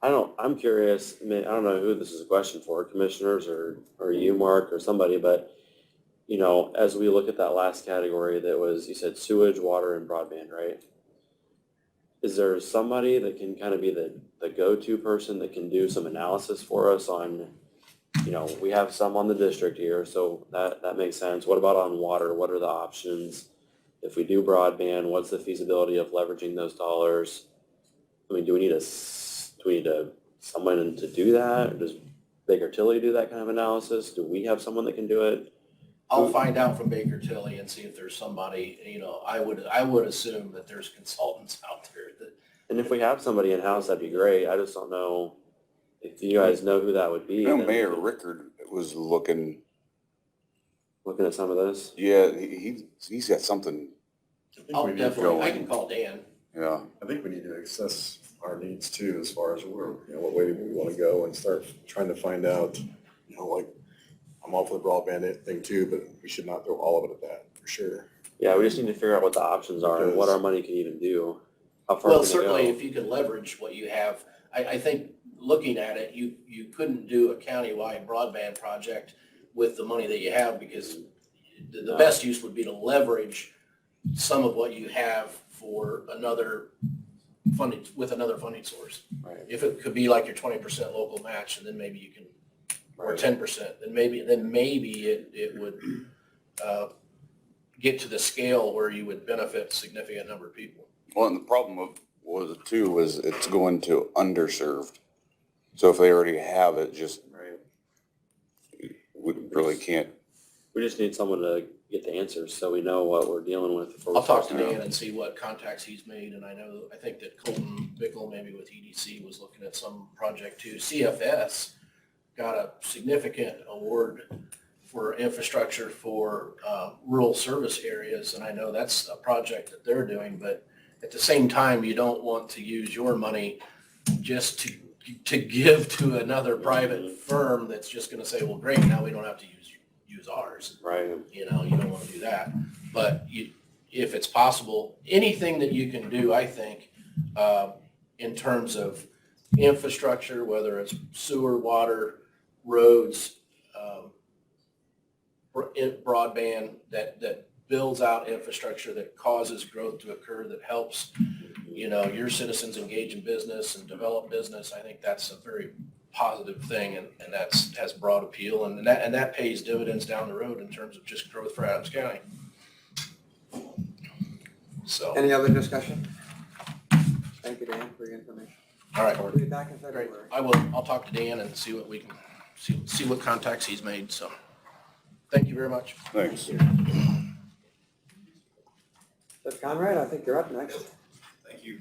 I'm curious, I don't know who this is a question for, commissioners or you, Mark, or somebody, but, as we look at that last category that was, you said sewage, water, and broadband, right? Is there somebody that can kind of be the go-to person that can do some analysis for us on, we have some on the district here, so that makes sense. What about on water? What are the options? If we do broadband, what's the feasibility of leveraging those dollars? I mean, do we need someone to do that? Or does Baker Tilly do that kind of analysis? Do we have someone that can do it? I'll find out from Baker Tilly and see if there's somebody, I would assume that there's consultants out there that. And if we have somebody in-house, that'd be great. I just don't know if you guys know who that would be. then Mayor Rickard was looking at some of this. Yeah, he's got something, I'll we need definitely, I going. can call Dan. yeah. I think we need to assess our needs too, as far as what way do we want to go and start trying to find out, like, I'm all for the broadband thing too, but we should not throw all of it at that, for sure. Yeah, we just need to figure out what the options are and what our money can even do. How far Well, can it certainly go? if you can leverage what you have, I think looking at it, you couldn't do a countywide broadband project with the money that you have, because the best use would be to leverage some of what you have for another funding source. Right. If it could be like your 20% local match, and then maybe you can, or 10%, then maybe it would get to the scale where you would benefit a significant number of people. Well, and the problem was it's going to underserved. So if they already have it, we really can't. We just need someone to get the answers so we know what we're dealing with. Before we I'll talk to start. Dan and see what contacts he's made, and I think that Colton Bickle, maybe with EDC, was looking at some project too. CFS got a significant award for infrastructure for rural service areas, and I know that's a project that they're doing, but at the same time, you don't want to use your money just to give to another private firm that's just going to say, well, great, now we don't have to use ours. Right. You don't want to do that. But if it's possible, anything that you can do, I think, in terms of infrastructure, whether it's sewer, water, roads, broadband, that builds out infrastructure, that causes growth to occur, that helps, your citizens engage in business and develop business, I think that's a very positive thing, and has broad appeal, and that pays dividends down the road in terms of just growth for Adams County. So, Any other discussion? Thank you, Dan, for your information. all right, We'll be back in great. February. I'll talk to Dan and see what we can, see what contacts he's made, so. Thank you very much. Thanks. Jeff Conrad, I think you're up next. Thank you.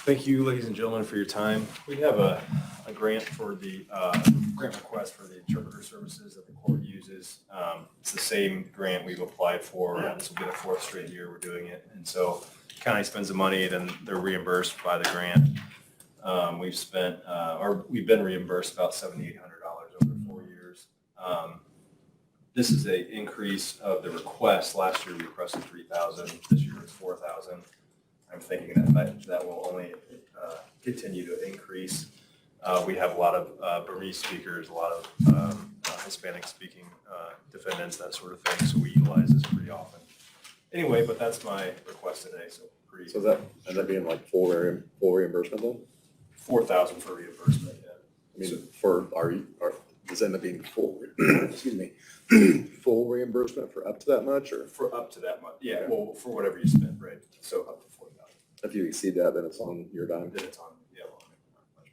Thank you, ladies and gentlemen, for your time. We have a grant for the grant request for the interpreter services that the court uses. It's the same grant we've applied for. This will be the 4th straight year we're doing it. And so the county spends the money, then they're reimbursed by the grant. We've been reimbursed about $7,800 over 4 years. This is an increase of the request. Last year we requested $3,000. This year it's $4,000. I'm thinking that will only continue to increase. We have a lot of Burmese speakers, a lot of Hispanic speaking defendants, that sort of thing, so we utilize this pretty often. Anyway, but that's my request today, so pretty. So does that end up being like full reimbursement then? 4,000 for reimbursement, yeah. I mean, does it end up being full, excuse me, full reimbursement for up to that much, or For up to that much, yeah, well, for whatever you spend, right? So up to 4,000. if you exceed that, then it's on your dime? Then it's on, yeah.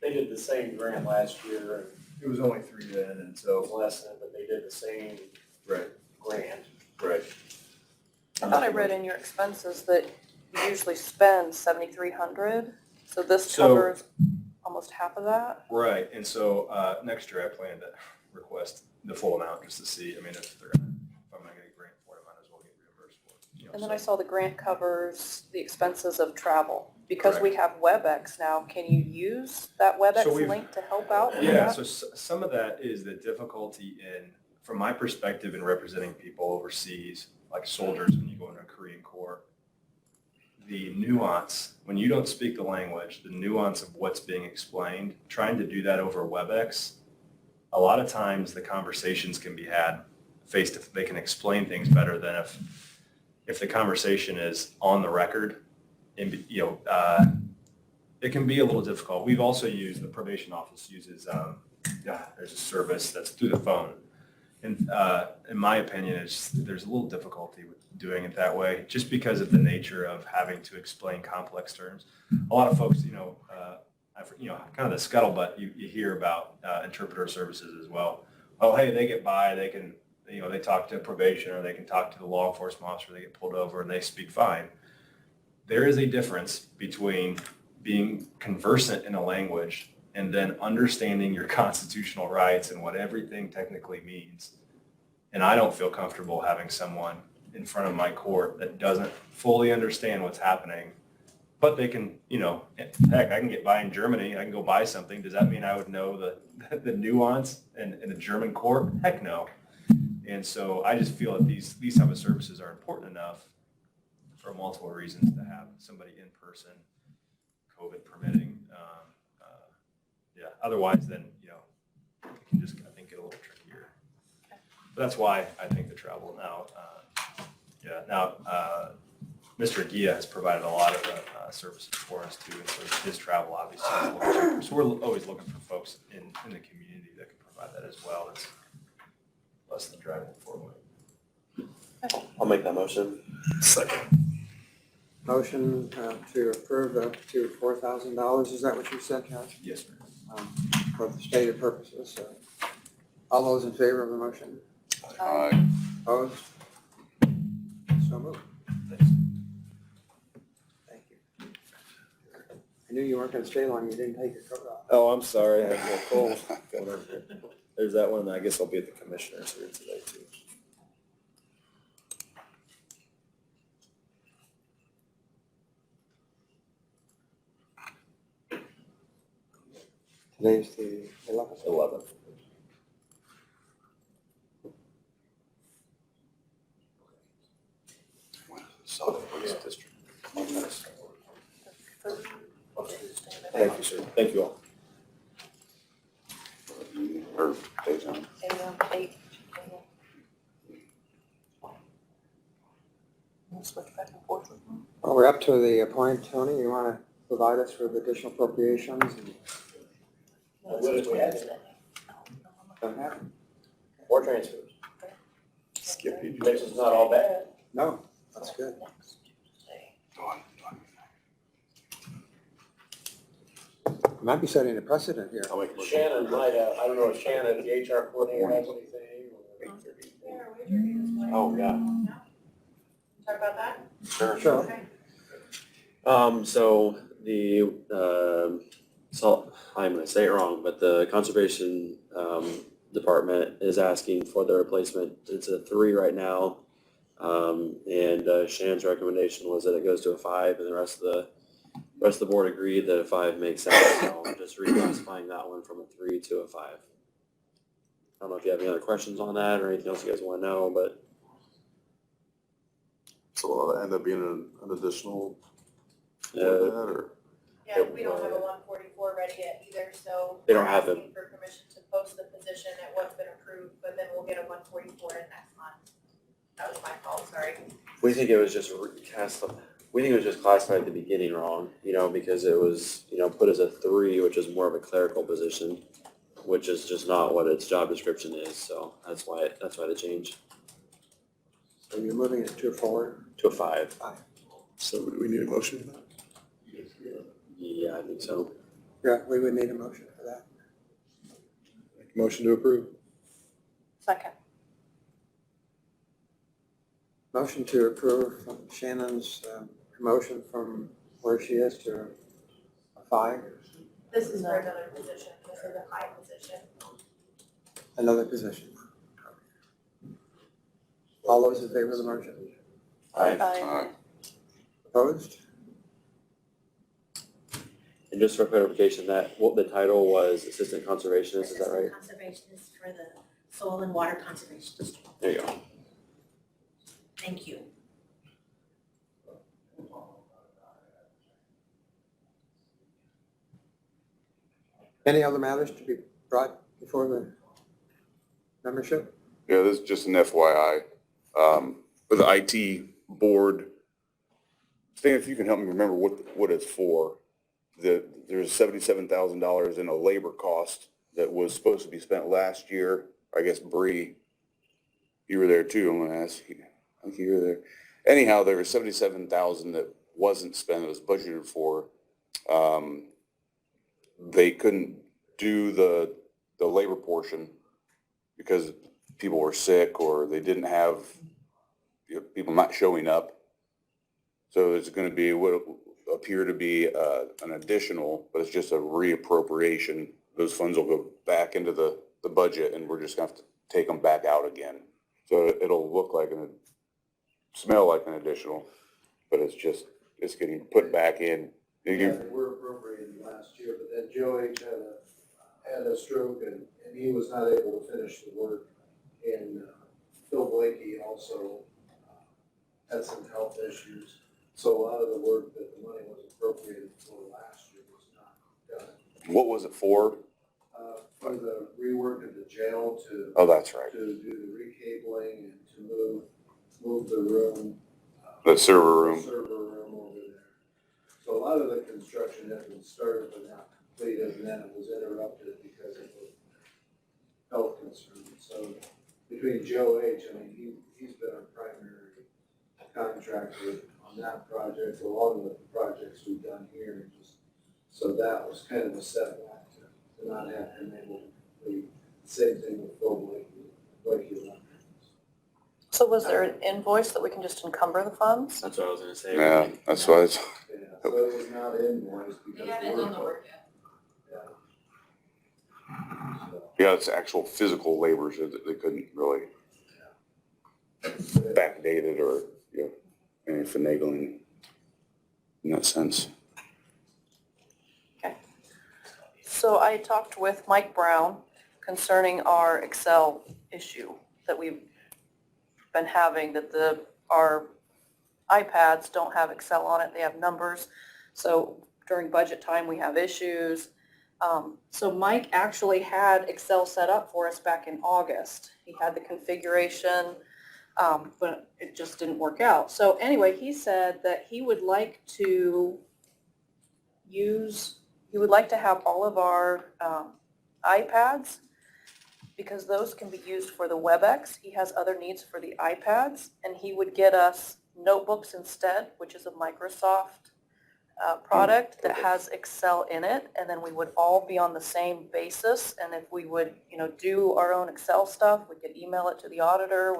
They did the same grant last year, and It was only 3 then, and it was so, less than, but they did the same right, grant. right. I thought I read in your expenses that you usually spend 7,300, so this So- covers almost half of that? Right, and so next year I plan to request the full amount just to see, I mean, if I'm not getting a grant for it, I might as well get reimbursed for it. You know, And then so- I saw the grant covers the expenses of travel. Because we have WebEx now, can you use that So WebEx we've- link to help out with Yeah, that? so some of that is the difficulty from my perspective in representing people overseas, like soldiers when you go into a Korean Corps, the nuance, when you don't speak the language, the nuance of what's being explained, trying to do that over WebEx, a lot of times the conversations can be had face-to-face. They can explain things better than if the conversation is on the record. And, it can be a little difficult. We've also used, the probation office uses, there's a service that's through the phone. And in my opinion, there's a little difficulty with doing it that way, just because of the nature of having to explain complex terms. A lot of folks, kind of the scuttlebutt you hear about interpreter services as well. Oh, hey, they get by, they can, they talk to probation, or they can talk to the law enforcement officer, they get pulled over and they speak fine. There is a difference between being conversant in a language and then understanding your constitutional rights and what everything technically means. And I don't feel comfortable having someone in front of my court that doesn't fully understand what's happening, but they can, heck, I can get by in Germany, I can go buy something. Does that mean I would know the nuance in a German court? Heck no. And so I just feel that these type of services are important enough for multiple reasons to have somebody in person, COVID permitting. Otherwise then, it can just, I think, get a little trickier. But that's why I think the travel now, Mr. Aguia has provided a lot of services for us too, and so his travel obviously is a little cheaper. So we're always looking for folks in the community that can provide that as well. It's less than driving 4-way. I'll make that motion. Second. Motion to approve up to $4,000, is that what you said, Josh? Yes, sir. For the stated purposes. All those in favor of the motion? Opposed? So moved. Thanks. Thank you. I knew you weren't going to stay long, you didn't take your coat off. Oh, I'm sorry, I have a cold. There's that one, I guess I'll be at the commissioners here today too. Today's the 11th. 11th. South Police District. Thank you, sir. Thank you all. Or daytime. Switch back and forth with them. Well, we're up to the point, Tony, you want to provide us with additional appropriations? What if we had Don't have them? more transfers? Skip you. This is not all bad. No, that's good. We might be setting a precedent here. I'll make a motion. Shannon might have, I don't know if Shannon, the HR coordinator, has anything. Oh, yeah. Talk about that? Sure. Sure. So I'm going to say it wrong, but the conservation department is asking for the replacement. It's a 3 right now. And Shannon's recommendation was that it goes to a 5, and the rest of the board agreed that a 5 makes sense. So I'm just reclassifying that one from a 3 to a 5. I don't know if you have any other questions on that or anything else you guys want to know, but So will that end up being an additional for that, or? Yeah, we don't have a 144 ready yet either, so. They don't we're have them. asking for permission to post the position at what's been approved, but then we'll get a 144 in next month. That was my fault, sorry. We think it was just we think it was just classified at the beginning wrong, because it was, put as a 3, which is more of a clerical position, which is just not what its job description is, so that's why the change So you're moving it to a 4? to a 5. So do we need a motion for that? Yeah, I think so. Yeah, we would need a motion for that. Make a motion to approve. Second. Motion to approve Shannon's promotion from where she is to a 5, This is for another position, this is a high position. another position. All those in favor of the motion? Aye. Opposed? And just for clarification, what the title was Assistant Conservationist, is that right? Assistant Conservationist for the Soil and Water Conservation District. There you go. Thank you. Any other matters to be brought before the membership? Yeah, this is just an FYI. For the IT board, Stan, if you can help me remember what it's for. There's $77,000 in a labor cost that was supposed to be spent last year. I guess Bree, you were there too. I'm gonna ask you. I think you were there. Anyhow, there was $77,000 that wasn't spent, it was budgeted for. They couldn't do the labor portion because people were sick or they didn't have, people not showing up. So it's going to be what appear to be an additional, but it's just a reappropriation. Those funds will go back into the budget and we're just going to have to take them back out again. So it'll look like smell like an additional, but it's getting put back in. Yeah, they were appropriated last year, but then Joe H. had a stroke and he was not able to finish the work. And Phil Blakey also had some health issues. So a lot of the work that the money was appropriated for last year was not done. What was it for? For the rework of the jail Oh, that's right. to do the recabling and to move the room. The server room. Server room over there. So a lot of the construction had been started but not completed, and then it was interrupted because of the health concerns. So between Joe H., I mean, he's been our primary contractor on that project, along with the projects we've done here. So that was kind of a setback to not have him able to complete. Same thing with Phil Blakey. So was there an invoice that we can just encumber the funds? That's what I was going to say. Yeah, that's why it's. Yeah, so it was not invoiced because. We haven't done the work yet. Yeah, it's actual physical labor, so that they couldn't really backdate it or, any finagling in that sense. Okay. So I talked with Mike Brown concerning our Excel issue that we've been having, that our iPads don't have Excel on it, they have numbers. So during budget time, we have issues. So Mike actually had Excel set up for us back in August. He had the configuration, but it just didn't work out. So anyway, he said that he would like to have all of our iPads, because those can be used for the WebEx. He has other needs for the iPads, and he would get us notebooks instead, which is a Microsoft product that has Excel in it, and then we would all be on the same basis. And if we would, do our own Excel stuff, we could email it to the auditor.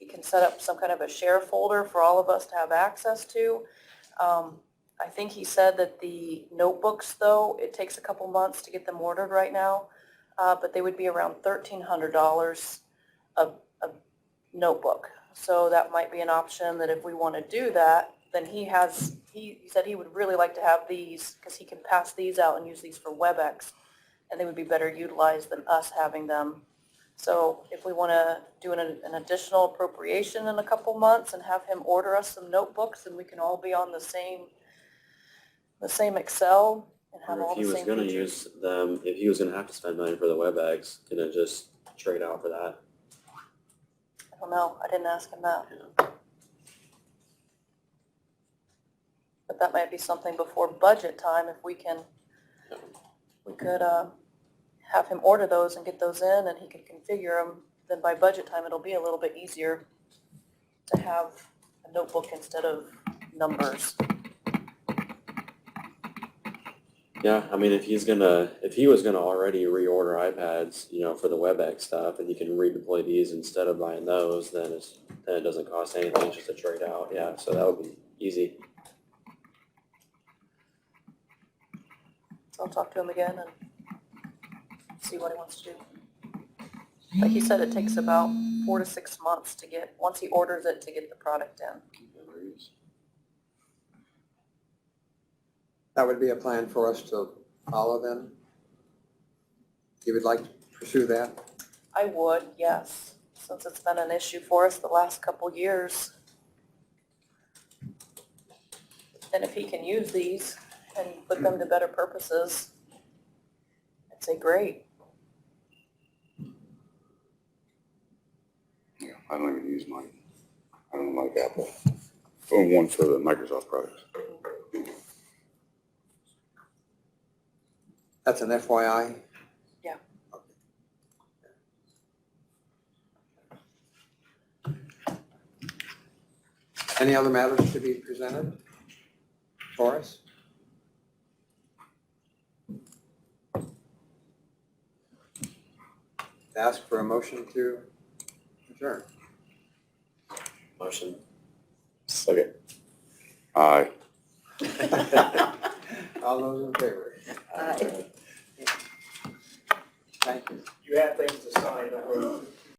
He can set up some kind of a share folder for all of us to have access to. I think he said that the notebooks, though, it takes a couple months to get them ordered right now, but they would be around $1,300 a notebook. So that might be an option, that if we want to do that, then he said he would really like to have these, because he can pass these out and use these for WebEx, and they would be better utilized than us having them. So if we want to do an additional appropriation in a couple months and have him order us some notebooks, and we can all be on the same the same Excel and have Or all if he the was same gonna features? use them, if he was gonna have to spend money for the WebEx, can it just trade out for that? I don't know, I didn't ask him that. Yeah. But that might be something before budget time, if we can, we could, have him order those and get those in and he could configure them. Then by budget time, it'll be a little bit easier to have a notebook instead of numbers. Yeah, I mean, if he was gonna already reorder iPads, for the WebEx stuff, and he can redeploy these instead of buying those, then it doesn't cost anything, it's just a trade out, yeah, so that would be easy. So I'll talk to him again and see what he wants to do. Like he said, it takes about 4 to 6 months to get, once he orders it, to get the product in. That would be a plan for us to follow then? You would like to pursue that? I would, yes, since it's been an issue for us the last couple years. And if he can use these and put them to better purposes, I'd say great. Yeah, I don't even use mine. I don't like Apple. One for the Microsoft products. That's an FYI? Yeah. Any other matters to be presented for us? Ask for a motion to adjourn. Motion. Second. Aye. All those in favor? Thank you. You have things to sign, don't worry.